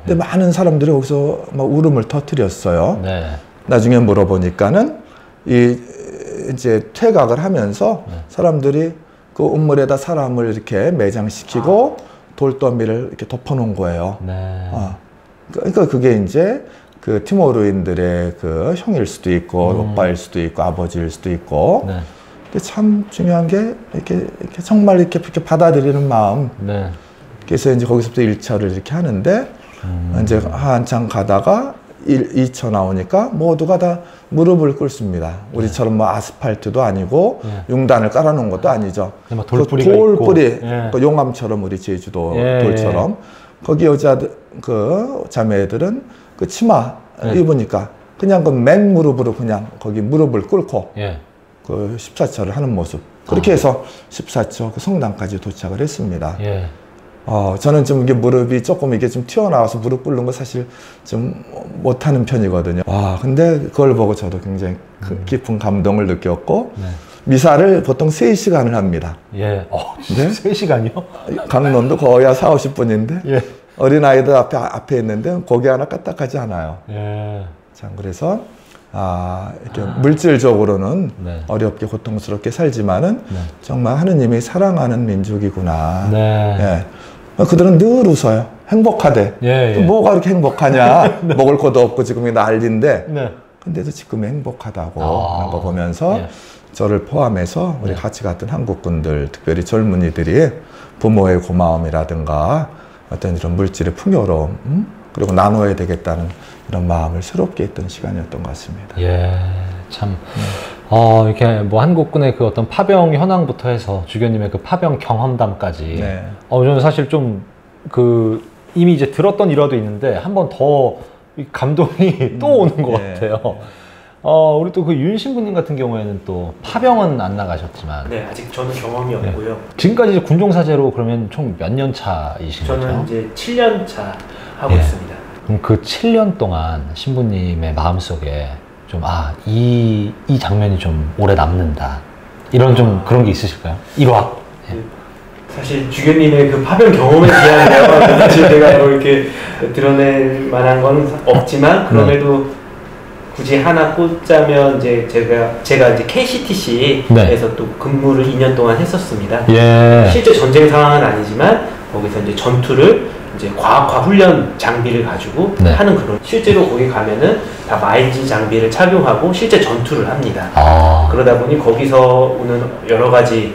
근데 많은 사람들이 거기서 막 울음을 터뜨렸어요. 네. 나중에 물어보니까는 이제 퇴각을 하면서 사람들이 그 운물에다 사람을 이렇게 매장시키고 돌더미를 이렇게 덮어놓은 거예요. 네. 그러니까 그게 이제 그 티모르인들의 그 형일 수도 있고 오빠일 수도 있고 아버지일 수도 있고. 네. 근데 참 중요한 게 이렇게 정말 이렇게 받아들이는 마음. 네. 그래서 이제 거기서부터 1차를 이렇게 하는데 이제 한참 가다가 2차 나오니까 모두가 다 무릎을 꿇습니다. 우리처럼 뭐 아스팔트도 아니고 융단을 깔아놓은 것도 아니죠. 돌뿌리가 돌뿌리, 있고. 예. 그 용암처럼 우리 제주도 예. 돌처럼 거기 여자들 그 자매들은 그 치마 입으니까 그냥 그 맨무릎으로 그냥 거기 무릎을 꿇고 그 14차를 하는 모습. 그렇게 해서 14차 그 성당까지 도착을 했습니다. 예. 저는 좀 이게 무릎이 조금 이게 좀 튀어나와서 무릎 꿇는 거 사실 좀 못하는 편이거든요. 근데 그걸 보고 저도 굉장히 깊은 감동을 느꼈고, 미사를 보통 3시간을 합니다. 예. 네? 3시간이요? 강론도 거의 한 4, 50분인데, 예. 어린아이들 앞에 있는데 고개 하나 까딱하지 않아요. 예. 참, 그래서, 이렇게 물질적으로는 어렵게 고통스럽게 살지만은 정말 하느님이 사랑하는 민족이구나. 네. 그들은 늘 웃어요. 행복하대. 예. 뭐가 그렇게 행복하냐. 먹을 것도 없고 지금이 난리인데. 네. 근데도 지금 행복하다고 하는 거 보면서 저를 포함해서 우리 같이 갔던 한국분들, 특별히 젊은이들이 부모의 고마움이라든가 어떤 이런 물질의 풍요로움, 그리고 나눠야 되겠다는 이런 마음을 새롭게 했던 시간이었던 것 같습니다. 예, 참, 이렇게 뭐 한국군의 그 어떤 파병 현황부터 해서 주교님의 그 파병 경험담까지. 저는 사실 좀 이미 이제 들었던 일화도 있는데 한 번 더 감동이 또 오는 것 같아요. 우리 또 그 윤신부님 같은 경우에는 또 파병은 안 나가셨지만. 네, 아직 저는 경험이 없고요. 지금까지 이제 군종사제로 그러면 총 몇 년 차이신 거죠? 저는 이제 7년 차 하고 있습니다. 그럼 그 7년 동안 신부님의 마음속에 좀, 이 장면이 좀 오래 남는다. 이런 좀 그런 게 있으실까요? 일화. 사실 주교님의 그 파병 경험에 대한 사실 제가 뭐 이렇게 드러낼 만한 건 없지만 그럼에도 굳이 하나 꼽자면 이제 제가 이제 KCTC에서 네. 또 근무를 2년 동안 했었습니다. 예. 실제 전쟁 상황은 아니지만 거기서 이제 전투를 이제 과학화 훈련 장비를 가지고 네. 하는 그런 실제로 거기 가면은 다 마인지 장비를 착용하고 실제 전투를 합니다. 아. 그러다 보니 거기서 오는 여러 가지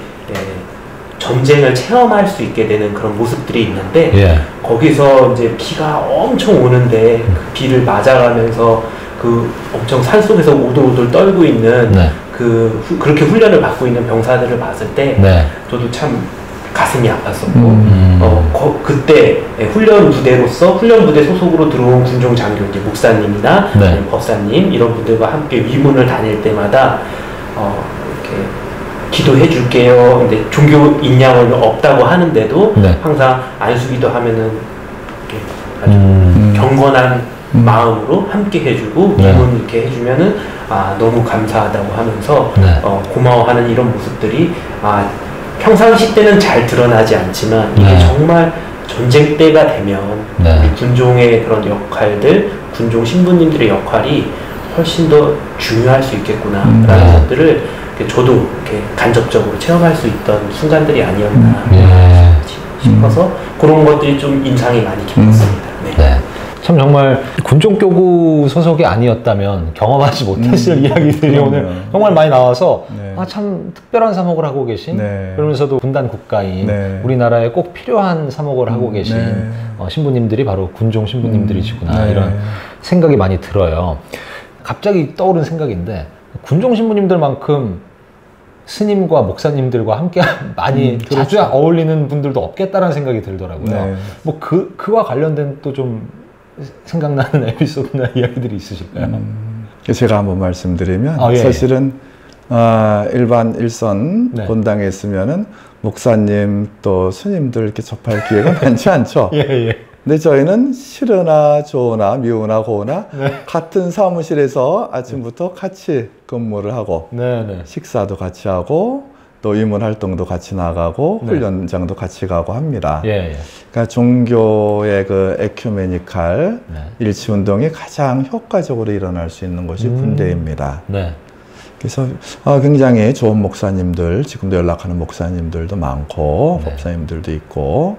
전쟁을 체험할 수 있게 되는 그런 모습들이 있는데 예. 거기서 이제 비가 엄청 오는데 그 비를 맞아가면서 그 엄청 산속에서 오돌오돌 떨고 있는 네. 그렇게 훈련을 받고 있는 병사들을 봤을 때 네. 저도 참 가슴이 아팠었고 그때 훈련 부대 소속으로 들어온 군종 장교 이제 목사님이나 네. 법사님 이런 분들과 함께 위문을 다닐 때마다 이렇게 기도해 줄게요. 근데 종교 인양은 없다고 하는데도 네. 항상 안수기도 하면은 이렇게 아주 경건한 마음으로 함께 해주고 네. 위문 이렇게 해주면은 너무 감사하다고 하면서 네. 고마워하는 이런 모습들이 평상시 때는 잘 드러나지 않지만 이게 네. 정말 전쟁 때가 되면 네. 우리 군종의 그런 역할들, 군종 신부님들의 역할이 훨씬 더 중요할 수 있겠구나라는 네. 것들을 저도 이렇게 간접적으로 체험할 수 있던 순간들이 아니었나 예. 싶어서 그런 것들이 좀 인상이 많이 깊었습니다. 네. 네. 참 정말 군종교구 소속이 아니었다면 경험하지 못했을 이야기들이 오늘 정말 많이 나와서 네. 참 특별한 사목을 하고 계신 네. 그러면서도 분단 국가인 네. 우리나라에 꼭 필요한 사목을 하고 계신 네. 신부님들이 바로 군종 신부님들이시구나 네. 이런 생각이 많이 들어요. 갑자기 떠오른 생각인데 군종 신부님들만큼 스님과 목사님들과 함께 많이 자주 어울리는 분들도 없겠다라는 생각이 들더라고요. 네. 뭐 그와 관련된 또 좀 생각나는 에피소드나 이야기들이 있으실까요? 제가 한번 말씀드리면 예. 사실은 일반 일선 네. 본당에 있으면은 목사님 또 스님들 이렇게 접할 기회가 많지 않죠. 예, 예. 근데 저희는 싫으나 좋으나 미우나 고우나 네. 같은 사무실에서 아침부터 같이 근무를 하고 네, 네. 식사도 같이 하고 또 위문 활동도 같이 나가고 네. 훈련장도 같이 가고 합니다. 예, 예. 그러니까 종교의 그 에큐메니칼 네. 일치 운동이 가장 효과적으로 일어날 수 있는 것이 군대입니다. 네. 그래서 굉장히 좋은 목사님들, 지금도 연락하는 목사님들도 많고 네. 법사님들도 있고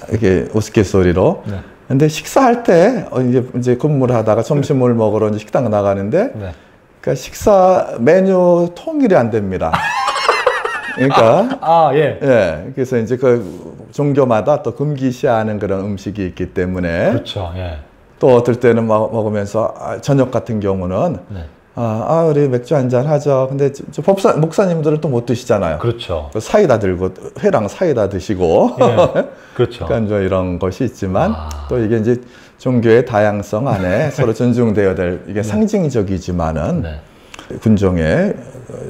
이렇게 우스갯소리로. 네. 근데 식사할 때 이제 근무를 하다가 점심을 먹으러 이제 식당 나가는데 네. 그러니까 식사 메뉴 통일이 안 됩니다. 그러니까 예. 예, 그래서 이제 그 종교마다 또 금기시하는 그런 음식이 있기 때문에 그렇죠. 예. 또 어떨 때는 먹으면서 저녁 같은 경우는 네. 우리 맥주 한잔 하죠. 근데 목사님들은 또 못 드시잖아요. 그렇죠. 사이다 들고 회랑 사이다 드시고 예. 그렇죠. 그러니까 좀 이런 것이 있지만 또 이게 이제 종교의 다양성 안에 서로 존중되어야 될 이게 상징적이지만은 네. 군종의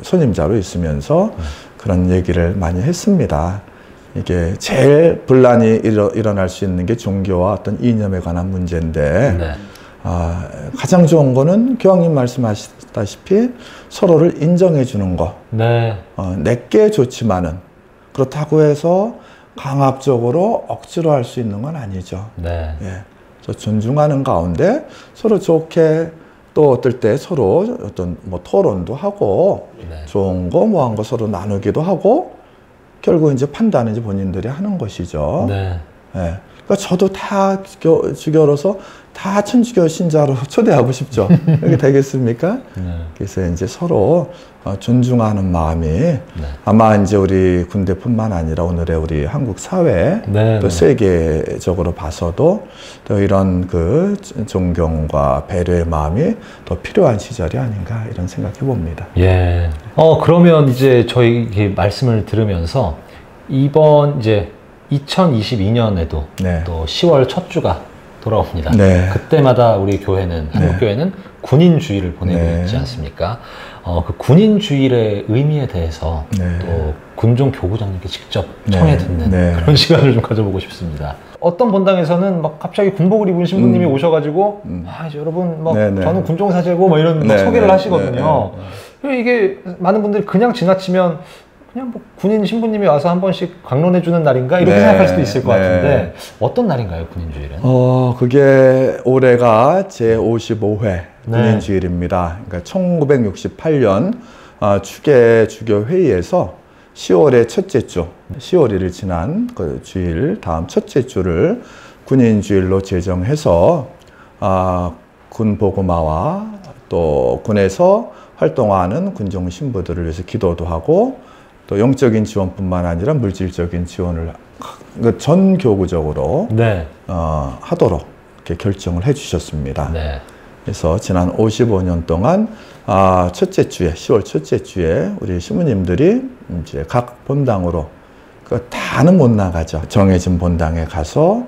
선임자로 있으면서 그런 얘기를 많이 했습니다. 이게 제일 분란이 일어날 수 있는 게 종교와 어떤 이념에 관한 문제인데 네. 가장 좋은 거는 교황님 말씀하셨다시피 서로를 인정해 주는 거. 네. 내게 좋지만은 그렇다고 해서 강압적으로 억지로 할 수 있는 건 아니죠. 네. 예. 그래서 존중하는 가운데 서로 좋게 또 어떨 때 서로 어떤 뭐 토론도 하고 네. 좋은 거 뭐한 거 서로 나누기도 하고 결국 이제 판단은 이제 본인들이 하는 것이죠. 네. 예. 그러니까 저도 다 주교로서 다 천주교 신자로 초대하고 싶죠. 이렇게 되겠습니까? 네. 그래서 이제 서로 존중하는 마음이 아마 이제 우리 군대뿐만 아니라 오늘의 우리 한국 사회 네. 또 세계적으로 봐서도 또 이런 그 존경과 배려의 마음이 더 필요한 시절이 아닌가 이런 생각해 봅니다. 예. 그러면 이제 저희 이렇게 말씀을 들으면서 이번 이제 2022년에도 네. 또 10월 첫 주가 돌아옵니다. 네. 그때마다 우리 교회는, 한국교회는 군인주의를 보내고 네. 있지 않습니까? 그 군인주의의 의미에 대해서 네. 또 군종 교구장님께 직접 네. 청해 듣는 네. 그런 시간을 좀 가져보고 싶습니다. 어떤 본당에서는 막 갑자기 군복을 입은 신부님이 오셔가지고 이제 여러분 막 네, 네. 저는 군종사제고 뭐 이런 네, 소개를 네, 하시거든요. 이게 많은 분들이 그냥 지나치면 그냥 뭐 군인 신부님이 와서 한 번씩 강론해 주는 날인가 이렇게 네, 생각할 수도 있을 것 네. 같은데 어떤 날인가요, 군인주일은? 그게 올해가 제55회 군인주일입니다. 그러니까 1968년 추계 주교 회의에서 10월의 첫째 주, 10월 1일 지난 그 주일 다음 첫째 주를 군인주일로 제정해서 군 보고마와 또 군에서 활동하는 군종 신부들을 위해서 기도도 하고 또 영적인 지원뿐만 아니라 물질적인 지원을 전 교구적으로 네. 하도록 이렇게 결정을 해주셨습니다. 네. 그래서 지난 55년 동안 첫째 주에 10월 첫째 주에 우리 신부님들이 이제 각 본당으로 다는 못 나가죠. 정해진 본당에 가서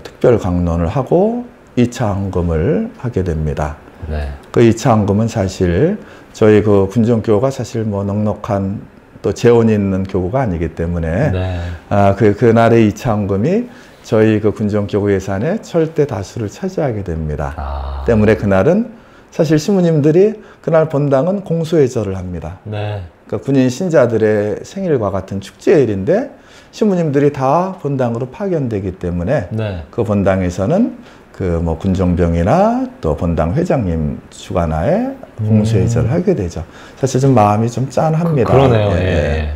특별 강론을 하고 2차 헌금을 하게 됩니다. 네. 그 2차 헌금은 사실 저희 그 군종교가 사실 뭐 넉넉한 또 재원이 있는 교구가 아니기 때문에 네. 그날의 2차 헌금이 저희 그 군종교구 예산의 절대 다수를 차지하게 됩니다. 때문에 그날은 사실 신부님들이 그날 본당은 공수해절을 합니다. 네. 그러니까 군인 신자들의 생일과 같은 축제일인데 신부님들이 다 본당으로 파견되기 때문에 네. 그 본당에서는 그 뭐 군종병이나 또 본당 회장님 주관하에 공수해절을 하게 되죠. 사실 좀 마음이 좀 짠합니다. 그러네요. 예. 예.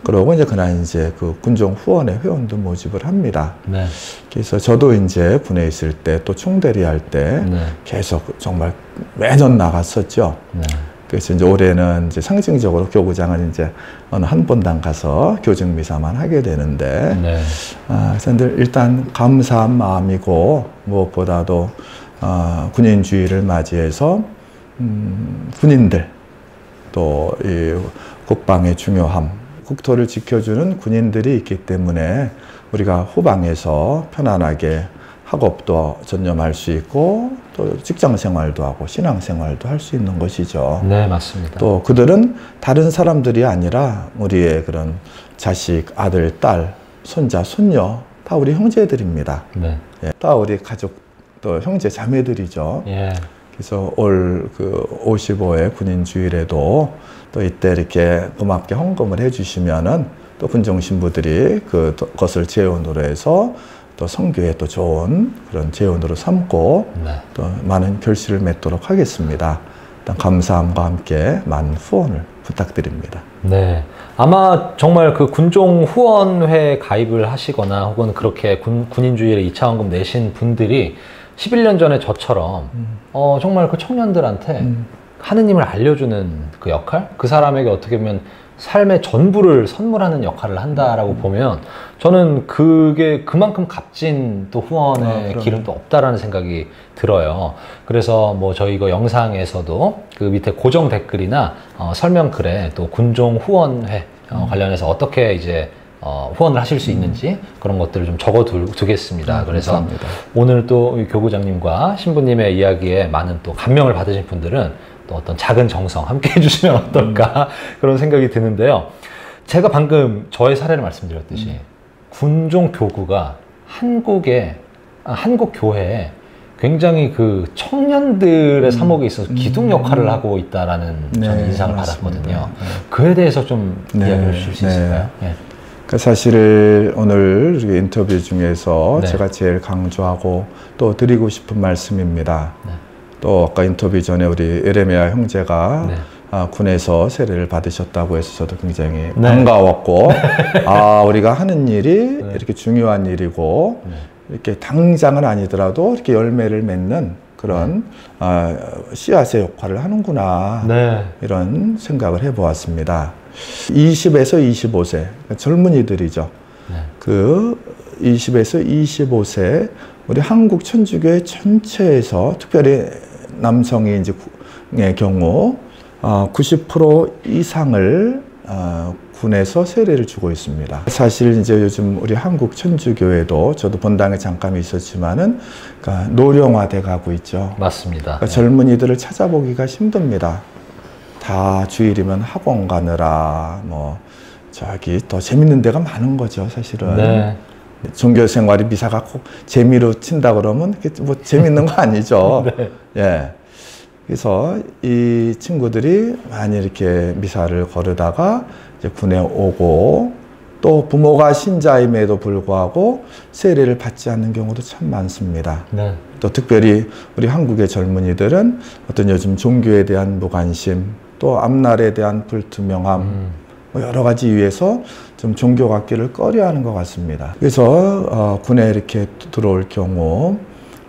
그러고 이제 그날 이제 그 군종 후원회 회원도 모집을 합니다. 네. 그래서 저도 이제 군에 있을 때 또 총대리 할 때 네. 계속 정말 매년 나갔었죠. 네. 그래서 이제 올해는 이제 상징적으로 교구장은 이제 어느 한 본당 가서 교증 미사만 하게 되는데, 네. 그래서 일단 감사한 마음이고 무엇보다도 군인주의를 맞이해서 군인들 또 이 국방의 중요함, 국토를 지켜주는 군인들이 있기 때문에 우리가 후방에서 편안하게 학업도 전념할 수 있고 또 직장 생활도 하고 신앙 생활도 할 수 있는 것이죠. 네, 맞습니다. 또 그들은 다른 사람들이 아니라 우리의 그런 자식, 아들, 딸, 손자, 손녀 다 우리 형제들입니다. 네. 예, 다 우리 가족 또 형제 자매들이죠. 예. 그래서 올 그 55회 군인주일에도 또 이때 이렇게 고맙게 헌금을 해주시면은 또 군종 신부들이 그것을 재원으로 해서 또 선교에 또 좋은 그런 재원으로 삼고 네. 또 많은 결실을 맺도록 하겠습니다. 일단 감사함과 함께 많은 후원을 부탁드립니다. 네. 아마 정말 그 군종 후원회 가입을 하시거나 혹은 그렇게 군인주일에 2차 헌금 내신 분들이 11년 전에 저처럼 정말 그 청년들한테 하느님을 알려주는 그 역할, 그 사람에게 어떻게 보면 삶의 전부를 선물하는 역할을 한다라고 보면 저는 그게 그만큼 값진 또 후원의 길은 또 없다라는 생각이 들어요. 그래서 뭐 저희 이거 영상에서도 그 밑에 고정 댓글이나 설명글에 또 군종 후원회 관련해서 어떻게 이제 후원을 하실 수 있는지 그런 것들을 좀 적어 두겠습니다. 그래서 감사합니다. 오늘 또 교구장님과 신부님의 이야기에 많은 또 감명을 받으신 분들은 또 어떤 작은 정성 함께 해주시면 어떨까 그런 생각이 드는데요. 제가 방금 저의 사례를 말씀드렸듯이 군종 교구가 한국 교회에 굉장히 그 청년들의 사목에 있어서 기둥 역할을 하고 있다라는 저는 인상을 받았거든요. 그에 대해서 좀 이야기해 주실 수 있을까요? 네. 사실 오늘 인터뷰 중에서 네. 제가 제일 강조하고 또 드리고 싶은 말씀입니다. 네. 또 아까 인터뷰 전에 우리 예레미야 형제가 네. 군에서 세례를 받으셨다고 해서 저도 굉장히 네. 반가웠고 우리가 하는 일이 이렇게 중요한 일이고 이렇게 당장은 아니더라도 이렇게 열매를 맺는 그런 씨앗의 역할을 하는구나 네. 이런 생각을 해보았습니다. 20에서 25세 젊은이들이죠. 네. 그 20에서 25세 우리 한국 천주교회 전체에서 특별히 남성의 경우 90% 이상을 군에서 세례를 주고 있습니다. 사실 이제 요즘 우리 한국 천주교회도 저도 본당에 잠깐 있었지만은 그러니까 노령화돼 가고 있죠. 맞습니다. 그러니까 젊은이들을 찾아보기가 힘듭니다. 다 주일이면 학원 가느라 뭐 저기 더 재밌는 데가 많은 거죠, 사실은. 네. 종교 생활이 미사가 꼭 재미로 친다 그러면 뭐 재밌는 거 아니죠. 네. 예. 그래서 이 친구들이 많이 이렇게 미사를 거르다가 이제 군에 오고 또 부모가 신자임에도 불구하고 세례를 받지 않는 경우도 참 많습니다. 네. 또 특별히 우리 한국의 젊은이들은 어떤 요즘 종교에 대한 무관심, 또 앞날에 대한 불투명함, 뭐 여러 가지 이유에서 좀 종교 갖기를 꺼려하는 것 같습니다. 그래서 군에 이렇게 들어올 경우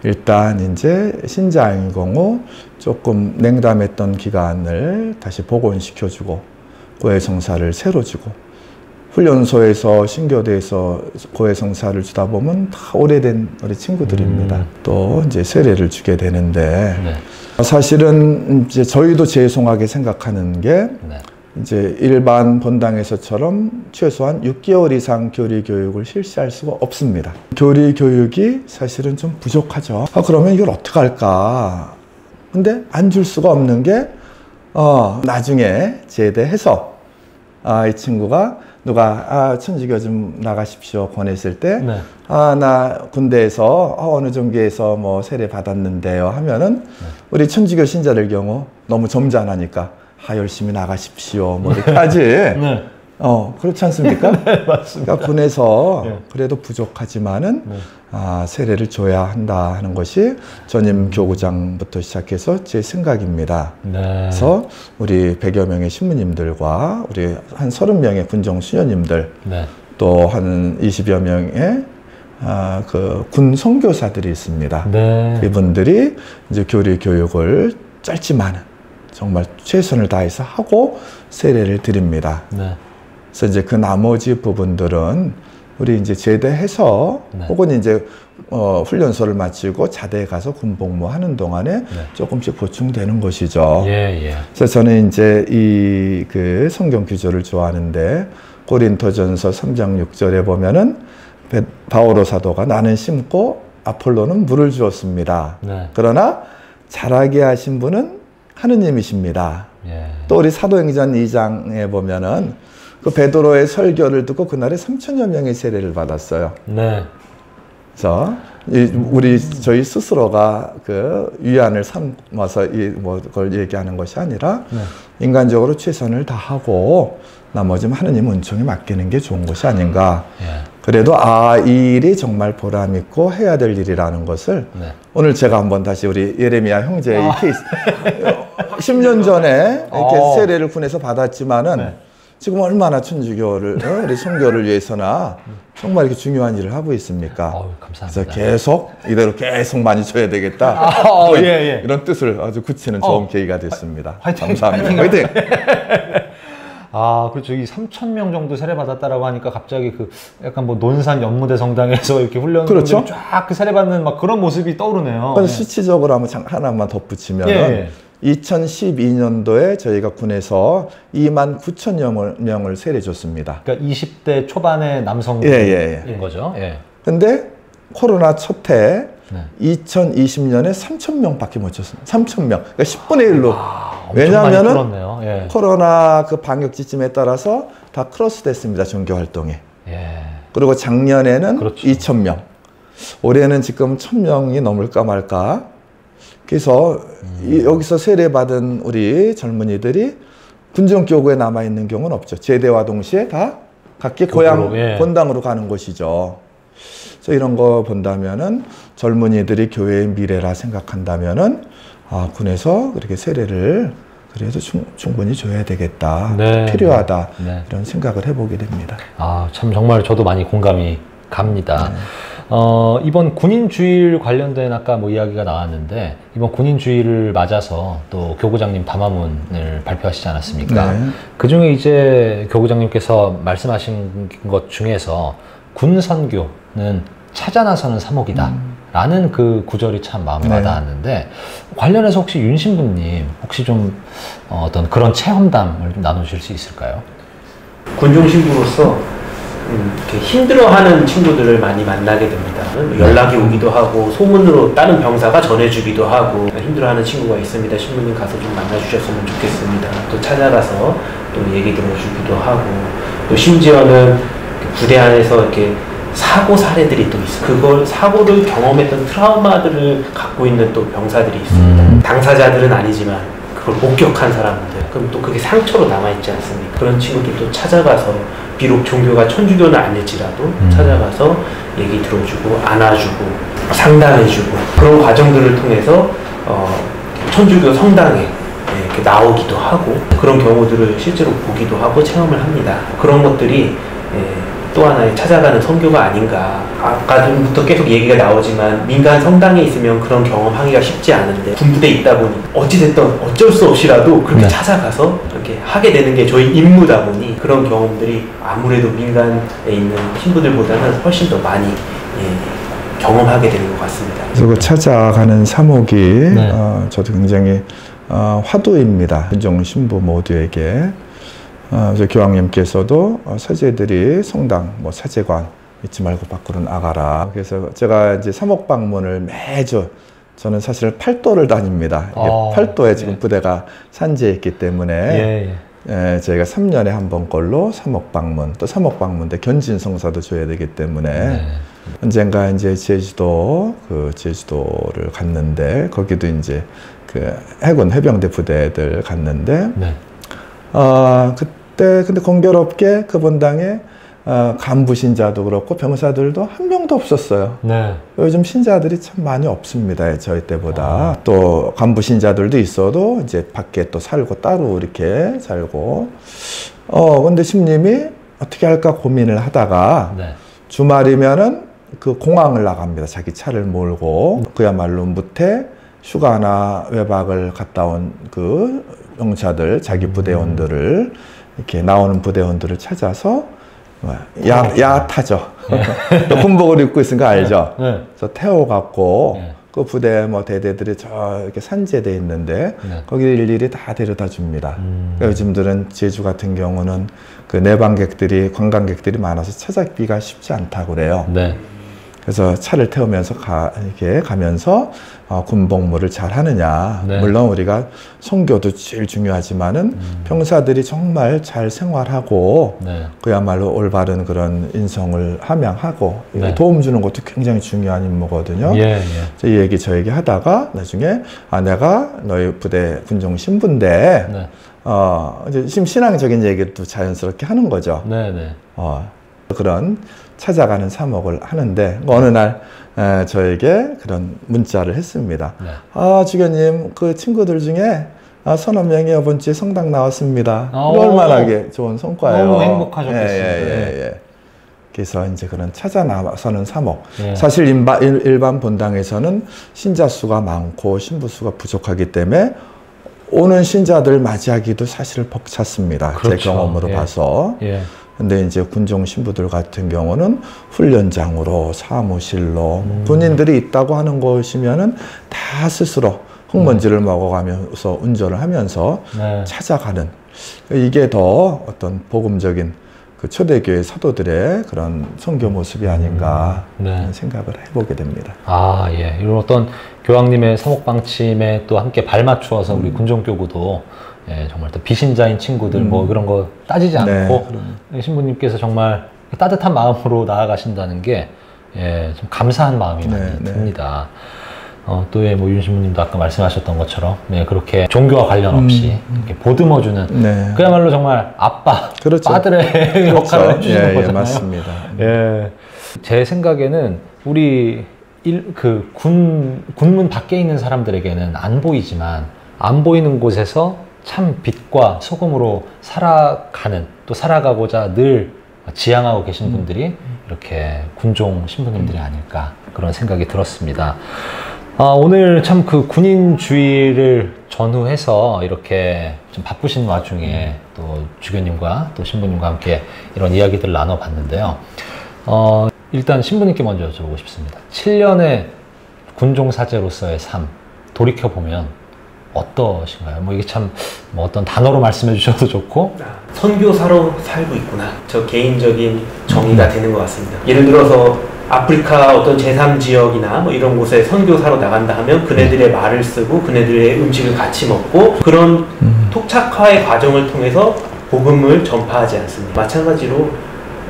일단 이제 신자인 경우 조금 냉담했던 기간을 다시 복원시켜주고 고해성사를 새로 주고 훈련소에서 신교대에서 고해성사를 주다 보면 다 오래된 우리 친구들입니다. 또 이제 세례를 주게 되는데 네. 사실은 이제 저희도 죄송하게 생각하는 게 네. 이제 일반 본당에서처럼 최소한 6개월 이상 교리 교육을 실시할 수가 없습니다. 교리 교육이 사실은 좀 부족하죠. 그러면 이걸 어떻게 할까? 근데 안 줄 수가 없는 게 나중에 제대해서 이 친구가 누가 천주교 좀 나가십시오 권했을 때 네. 나 군대에서 어느 종교에서 뭐 세례 받았는데요 하면은 우리 천주교 신자들 경우 너무 점잖으니까 열심히 나가십시오 뭐 이렇게 하지. 네. 그렇지 않습니까? 네, 맞습니다. 그러니까 군에서 네. 그래도 부족하지만은 네. 세례를 줘야 한다 하는 것이 전임 교구장부터 시작해서 제 생각입니다. 네. 그래서 우리 100여 명의 신부님들과 우리 한 30명의 군정 수녀님들 네. 또 한 20여 명의 그 군 선교사들이 있습니다. 네. 이분들이 이제 교리 교육을 짧지만은 정말 최선을 다해서 하고 세례를 드립니다. 네. 그래서 이제 그 나머지 부분들은 우리 이제 제대해서 네. 혹은 이제 훈련소를 마치고 자대에 가서 군복무 하는 동안에 네. 조금씩 보충되는 것이죠. 예. 그래서 저는 이제 이 그 성경 구절을 좋아하는데 고린토전서 3장 6절에 보면은 바오로 사도가 나는 심고 아폴로는 물을 주었습니다. 네. 그러나 자라게 하신 분은 하느님이십니다. 예. 또 우리 사도행전 2장에 보면은 그 베드로의 설교를 듣고 그날에 3천여 명의 세례를 받았어요. 네. 그래서 저희 스스로가 그 위안을 삼아서 그걸 얘기하는 것이 아니라 네. 인간적으로 최선을 다하고 나머지는 하느님 은총에 맡기는 게 좋은 것이 아닌가. 예. 그래도 이 일이 정말 보람 있고 해야 될 일이라는 것을 네. 오늘 제가 한번 다시 우리 예레미야 형제의 이 케이스 10년 전에 이렇게 세례를 군에서 받았지만은 네. 지금 얼마나 천주교를 우리 선교를 위해서나 정말 이렇게 중요한 일을 하고 있습니까? 감사합니다. 그래서 계속 이대로 계속 많이 줘야 되겠다. 예. 이런 뜻을 아주 굳히는 좋은 계기가 됐습니다. 화이팅! 감사합니다. 화이팅! 그렇죠. 이 3,000명 정도 세례 받았다라고 하니까 갑자기 그 약간 뭐 논산 연무대 성당에서 이렇게 훈련들이 그렇죠? 쫙 그 세례 받는 막 그런 모습이 떠오르네요. 네. 수치적으로 한번 하나만 덧붙이면 예. 2012년도에 저희가 군에서 29,000명을 세례 줬습니다. 그러니까 20대 초반의 남성인 예. 거죠. 예. 근데 코로나 첫 해 네. 2020년에 3,000명밖에 못 줬습니다. 3,000명. 그러니까 10분의 1로. 왜냐하면은 왜냐하면은 코로나 그 방역 지침에 따라서 다 크로스 됐습니다. 종교 활동에. 예. 그리고 작년에는 그렇죠. 2,000명. 올해는 지금 1,000명이 넘을까 말까. 그래서 여기서 세례받은 우리 젊은이들이 군정교구에 남아있는 경우는 없죠. 제대와 동시에 다 각기 고향 본당으로 가는 것이죠. 그래서 이런 거 본다면은 젊은이들이 교회의 미래라 생각한다면은 군에서 그렇게 세례를 그래도 충분히 줘야 되겠다. 네. 필요하다. 네. 이런 생각을 해보게 됩니다. 참 정말 저도 많이 공감이 갑니다. 네. 이번 군인주일 관련된 아까 뭐 이야기가 나왔는데 이번 군인주일을 맞아서 또 교구장님 담화문을 발표하시지 않았습니까? 네. 그 중에 이제 교구장님께서 말씀하신 것 중에서 군선교는 찾아 나서는 사목이다 라는 그 구절이 참 마음에 와닿았는데 관련해서 혹시 윤신부님 혹시 좀 어떤 그런 체험담을 좀 나누실 수 있을까요? 군중 신부로서 이렇게 힘들어하는 친구들을 많이 만나게 됩니다. 연락이 오기도 하고 소문으로 다른 병사가 전해주기도 하고 힘들어하는 친구가 있습니다. 신부님 가서 좀 만나주셨으면 좋겠습니다. 또 찾아가서 또 얘기 들어주기도 하고 또 심지어는 부대 안에서 이렇게 사고 사례들이 또 있어요. 그걸 사고를 경험했던 트라우마들을 갖고 있는 또 병사들이 있습니다. 당사자들은 아니지만 그걸 목격한 사람들, 그럼 또 그게 상처로 남아있지 않습니까? 그런 친구들도 찾아가서 비록 종교가 천주교는 아닐지라도 찾아가서 얘기 들어주고 안아주고 상담해주고 그런 과정들을 통해서 천주교 성당에 이렇게 나오기도 하고 그런 경우들을 실제로 보기도 하고 체험을 합니다. 그런 것들이 또 하나의 찾아가는 선교가 아닌가. 아까부터 계속 얘기가 나오지만 민간 성당에 있으면 그런 경험하기가 쉽지 않은데 군부대에 있다 보니 어찌됐든 어쩔 수 없이라도 그렇게 찾아가서 이렇게 하게 되는 게 저희 임무다 보니 그런 경험들이 아무래도 민간에 있는 신부들보다는 훨씬 더 많이 경험하게 되는 것 같습니다. 그래서 그 찾아가는 사목이 저도 굉장히 화두입니다. 군종 신부 모두에게. 그래서 교황님께서도 사제들이 성당, 뭐 사제관 잊지 말고 밖으로 나가라. 그래서 제가 이제 사목 방문을 매주 저는 사실 팔도를 다닙니다. 팔도에 지금 부대가 산지에 있기 때문에 저희가 3년에 한 번 걸로 사목 방문, 또 사목 방문 때 견진 성사도 줘야 되기 때문에 언젠가 이제 제주도를 갔는데 거기도 이제 그 해군 해병대 부대들 갔는데 그때 근데 공교롭게 그 본당에 간부 신자도 그렇고 병사들도 한 명도 없었어요. 요즘 신자들이 참 많이 없습니다. 저희 때보다. 또 간부 신자들도 있어도 이제 밖에 또 살고 따로 이렇게 살고. 근데 신님이 어떻게 할까 고민을 하다가 주말이면은 그 공항을 나갑니다. 자기 차를 몰고 그야말로 무태 휴가나 외박을 갔다 온 그 병사들, 자기 부대원들을 이렇게 나오는 부대원들을 찾아서 야타죠. 군복을 입고 있으니까 알죠. 그래서 태워갖고 그 부대 뭐 대대들이 저 이렇게 산재돼 있는데 거기 일일이 다 데려다 줍니다. 그러니까 요즘들은 제주 같은 경우는 그 내방객들이 관광객들이 많아서 찾아기가 쉽지 않다고 그래요. 그래서 차를 태우면서 이렇게 가면서 군복무를 잘 하느냐. 물론 우리가 선교도 제일 중요하지만은 병사들이 정말 잘 생활하고 그야말로 올바른 그런 인성을 함양하고 도움 주는 것도 굉장히 중요한 임무거든요. 이 얘기 저 얘기 하다가 나중에 내가 너희 부대 군종 신부인데 이제 지금 신앙적인 얘기를 또 자연스럽게 하는 거죠. 그런 찾아가는 사목을 하는데 어느 날 저에게 그런 문자를 했습니다. 주교님 그 친구들 중에 서너 명이 이번 주에 성당 나왔습니다. 얼마나 좋은 성과예요. 너무 행복하셨겠어요. 그래서 이제 그런 찾아 나서는 사목. 사실 일반 본당에서는 신자 수가 많고 신부 수가 부족하기 때문에 오는 신자들 맞이하기도 사실 벅찼습니다. 제 경험으로 봐서. 근데 이제 군종 신부들 같은 경우는 훈련장으로 사무실로 군인들이 있다고 하는 것이면은 다 스스로 흙먼지를 먹어가면서 운전을 하면서 찾아가는 이게 더 어떤 복음적인 그 초대교회 사도들의 그런 선교 모습이 아닌가 하는 생각을 해보게 됩니다. 이런 어떤 교황님의 사목방침에 또 함께 발맞추어서 우리 군종교구도 정말 또 비신자인 친구들 뭐 그런 거 따지지 않고 신부님께서 정말 따뜻한 마음으로 나아가신다는 게 좀 감사한 마음이 많이 듭니다. 또 뭐 윤 신부님도 아까 말씀하셨던 것처럼 그렇게 종교와 관련 없이 이렇게 보듬어주는 그야말로 정말 아빠, 빠들의 역할을 해주시는 거잖아요. 맞습니다. 제 생각에는 우리 군문 밖에 있는 사람들에게는 안 보이지만 안 보이는 곳에서 참 빛과 소금으로 살아가는 또 살아가고자 늘 지향하고 계신 분들이 이렇게 군종 신부님들이 아닐까 그런 생각이 들었습니다. 오늘 참 그 군인주의를 전후해서 이렇게 좀 바쁘신 와중에 또 주교님과 또 신부님과 함께 이런 이야기들을 나눠봤는데요. 일단 신부님께 먼저 여쭤보고 싶습니다. 7년의 군종사제로서의 삶 돌이켜보면 어떠신가요? 뭐 이게 참 뭐 어떤 단어로 말씀해 주셔도 좋고 선교사로 살고 있구나. 저 개인적인 정의가 되는 것 같습니다. 예를 들어서 아프리카 어떤 제3지역이나 뭐 이런 곳에 선교사로 나간다 하면 그네들의 말을 쓰고 그네들의 음식을 같이 먹고 그런 토착화의 과정을 통해서 복음을 전파하지 않습니다. 마찬가지로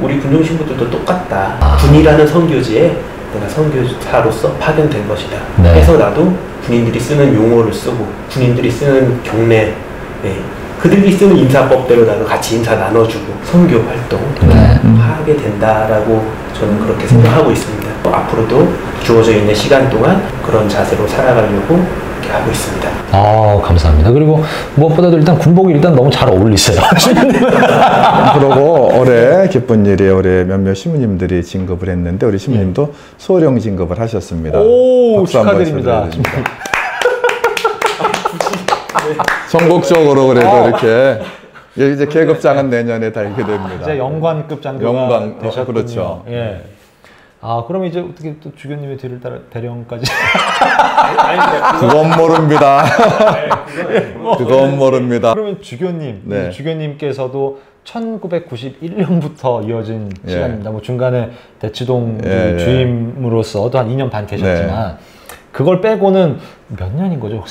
우리 군종 신부들도 똑같다. 군이라는 선교지에 내가 선교사로서 파견된 것이다. 네. 해서 나도 군인들이 쓰는 용어를 쓰고 군인들이 쓰는 경례, 그들이 쓰는 인사법대로 나도 같이 인사 나눠주고 선교 활동 하게 된다라고 저는 그렇게 생각하고 있습니다. 앞으로도 주어져 있는 시간 동안 그런 자세로 살아가려고 이렇게 하고 있습니다. 감사합니다. 그리고 무엇보다도 일단 군복이 일단 너무 잘 어울리세요. 그러고 올해 기쁜 일이 올해 몇몇 시무님들이 진급을 했는데 우리 시무님도 소령 진급을 하셨습니다. 오, 박수 한번 축하드립니다. 쳐드려야 됩니다. 전국적으로 그래도 이렇게 이제 계급장은 내년에 달게 됩니다. 이제 영관급 장교가 영관, 되셨군요. 그렇죠. 예. 그럼 이제 어떻게 또 주교님의 뒤를 따라 대령까지? 그건 모릅니다. 그건 모릅니다. 그러면 주교님, 네. 주교님께서도 1991년부터 이어진 예. 시간입니다. 뭐 중간에 대치동 예, 주임으로서도 한 2년 반 계셨지만 그걸 빼고는 몇 년인 거죠?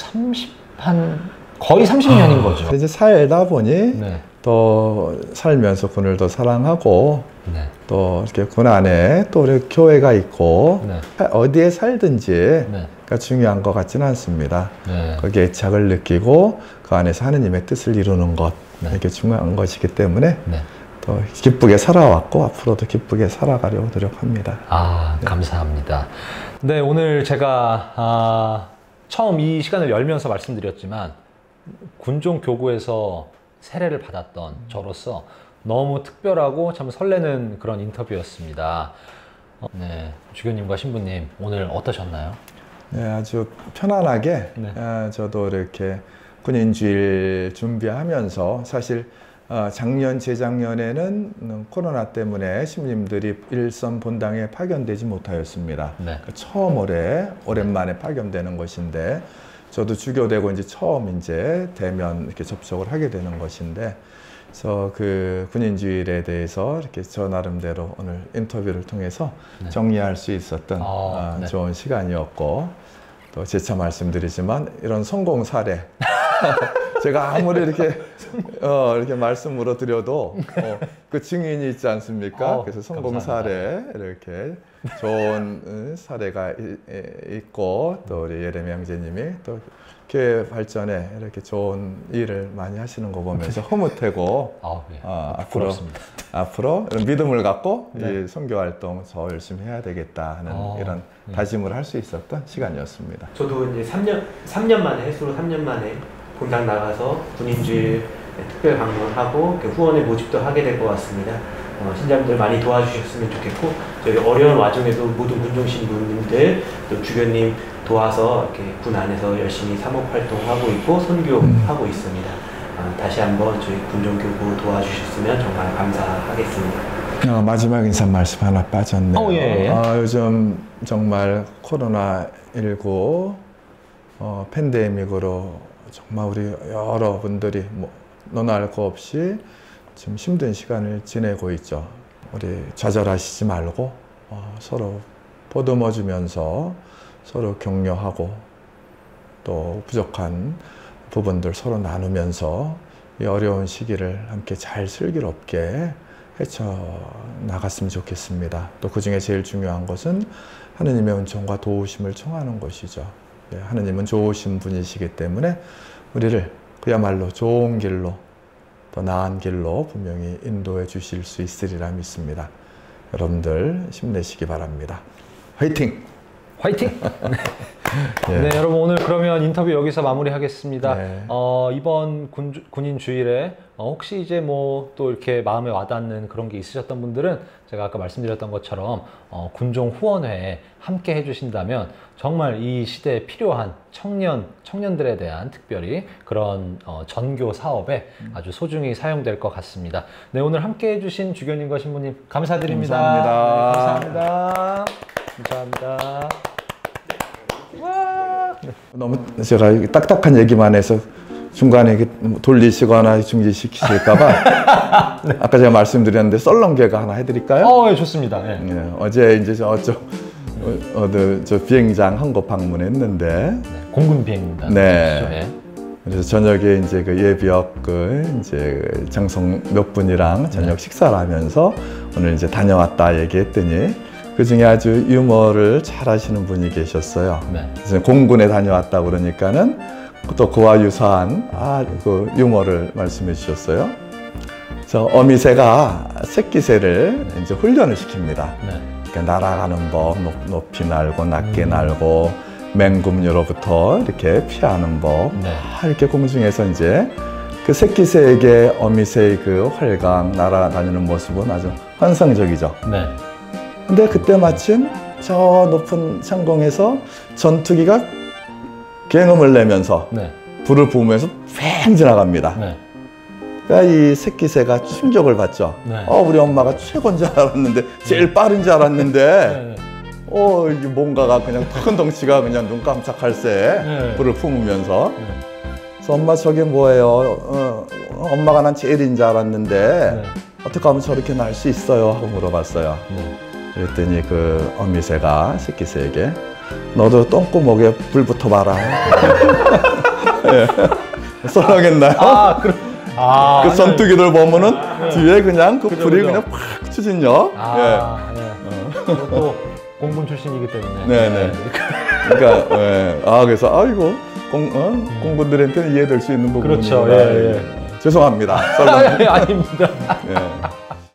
거의 30년인 거죠. 이제 살다 보니 네. 또 살면서 군을 더 사랑하고 네. 또 이렇게 군 안에 또 우리 교회가 있고 네. 어디에 살든지 네. 중요한 것 같지는 않습니다. 네. 거기에 애착을 느끼고 그 안에서 하느님의 뜻을 이루는 것 네. 이게 중요한 것이기 때문에 네. 또 기쁘게 살아왔고 앞으로도 기쁘게 살아가려고 노력합니다. 감사합니다. 네, 오늘 제가 처음 이 시간을 열면서 말씀드렸지만 군종 교구에서 세례를 받았던 저로서 너무 특별하고 참 설레는 그런 인터뷰였습니다. 네, 주교님과 신부님 오늘 어떠셨나요? 네, 아주 편안하게 네. 저도 이렇게 군인주일 준비하면서 사실 작년, 재작년에는 코로나 때문에 시민님들이 일선 본당에 파견되지 못하였습니다. 네. 처음 오랜만에 파견되는 것인데 저도 주교되고 이제 처음 이제 대면 이렇게 접촉을 하게 되는 것인데 그래서 그 군인주일에 대해서 이렇게 저 나름대로 오늘 인터뷰를 통해서 네. 정리할 수 있었던 네. 좋은 시간이었고 또 재차 말씀드리지만 이런 성공 사례 제가 아무리 이렇게 말씀으로 드려도 그 증인이 있지 않습니까? 그래서 성공 사례 이렇게 좋은 사례가 있고 또 우리 예레미 형제님이 또 교회 발전에 이렇게 좋은 일을 많이 하시는 거 보면서 흐뭇하고 앞으로 이런 믿음을 갖고 이 선교 활동 더 열심히 해야 되겠다 하는 이런 다짐을 할 수 있었던 시간이었습니다. 저도 이제 3년 만에 해수로 3년 만에 본당 나가서 군인주일 특별 방문하고 후원의 모집도 하게 될 것 같습니다. 신자분들 많이 도와주셨으면 좋겠고 저희 어려운 와중에도 모든 군종 신부님들 또 주교님 도와서 이렇게 군 안에서 열심히 사목 활동하고 있고 선교하고 있습니다. 다시 한번 저희 군종교구 도와주셨으면 정말 감사하겠습니다. 마지막 인사 말씀 하나 빠졌네요. 예. 요즘 정말 코로나19 팬데믹으로 정말 우리 여러분들이 너나 거 없이 좀 힘든 시간을 지내고 있죠. 우리 좌절하시지 말고 서로 보듬어 주면서 서로 격려하고 또 부족한 부분들 서로 나누면서 이 어려운 시기를 함께 잘 슬기롭게 헤쳐나갔으면 좋겠습니다. 또 그 중에 제일 중요한 것은 하느님의 은총과 도우심을 청하는 것이죠. 하느님은 좋으신 분이시기 때문에 우리를 그야말로 좋은 길로 더 나은 길로 분명히 인도해 주실 수 있으리라 믿습니다. 여러분들 힘내시기 바랍니다. 화이팅! 화이팅! 네, 여러분 오늘 그러면 인터뷰 여기서 마무리하겠습니다. 네. 이번 군인 주일에 혹시 이제 뭐 또 이렇게 마음에 와닿는 그런 게 있으셨던 분들은 제가 아까 말씀드렸던 것처럼 군종 후원회에 함께 해주신다면 정말 이 시대에 필요한 청년들에 대한 특별히 그런 전교 사업에 아주 소중히 사용될 것 같습니다. 네, 오늘 함께 해주신 주교님과 신부님 감사드립니다. 감사합니다. 네, 감사합니다. 너무 제가 딱딱한 얘기만 해서 중간에 돌리시거나 중지시키실까봐 네. 아까 제가 말씀드렸는데 썰렁개가 하나 해드릴까요? 예, 좋습니다. 예. 네, 어제 이제 저 비행장 한국 방문했는데 네, 공군 비행입니다. 네. 네. 그래서 저녁에 이제 그 예비역 이제 장성 몇 분이랑 저녁 식사를 하면서 오늘 이제 다녀왔다 얘기했더니 그 중에 아주 유머를 잘 하시는 분이 계셨어요. 네. 그래서 공군에 다녀왔다 그러니까는 또 그와 유사한 그 유머를 말씀해 주셨어요. 저 어미새가 새끼새를 이제 훈련을 시킵니다. 네. 그러니까 날아가는 법, 높이 날고 낮게 날고 맹금류로부터 이렇게 피하는 법, 네. 이렇게 공중에서 이제 그 새끼새에게 어미새의 그 활강 날아다니는 모습은 아주 환상적이죠. 네. 근데 그때 마침 저 높은 상공에서 전투기가 굉음을 내면서 네. 불을 뿜으면서 팽 지나갑니다. 네. 그러니까 이 새끼새가 충격을 받죠. 네. 우리 엄마가 최고인 줄 알았는데, 제일 빠른 줄 알았는데, 네. 이게 뭔가가 그냥 큰 덩치가 그냥 눈 깜짝할 새 네. 불을 뿜으면서. 네. 그래서 엄마 저게 뭐예요? 엄마가 난 제일인 줄 알았는데, 네. 어떻게 하면 저렇게 날 수 있어요? 하고 물어봤어요. 네. 그랬더니 그 어미새가 새끼새에게 너도 똥구멍에 불 붙어봐라. 예. 썰렁했나요? 그 전투기들 보면은 뒤에 그냥 그 그죠, 불이 그죠. 그냥 팍 추진요. 네. 또 공군 출신이기 때문에. 네네. 그러니까 그래서 아이고 공군들한테는 이해될 수 있는 부분이구나. 그렇죠. 예. 죄송합니다. 아닙니다. 예.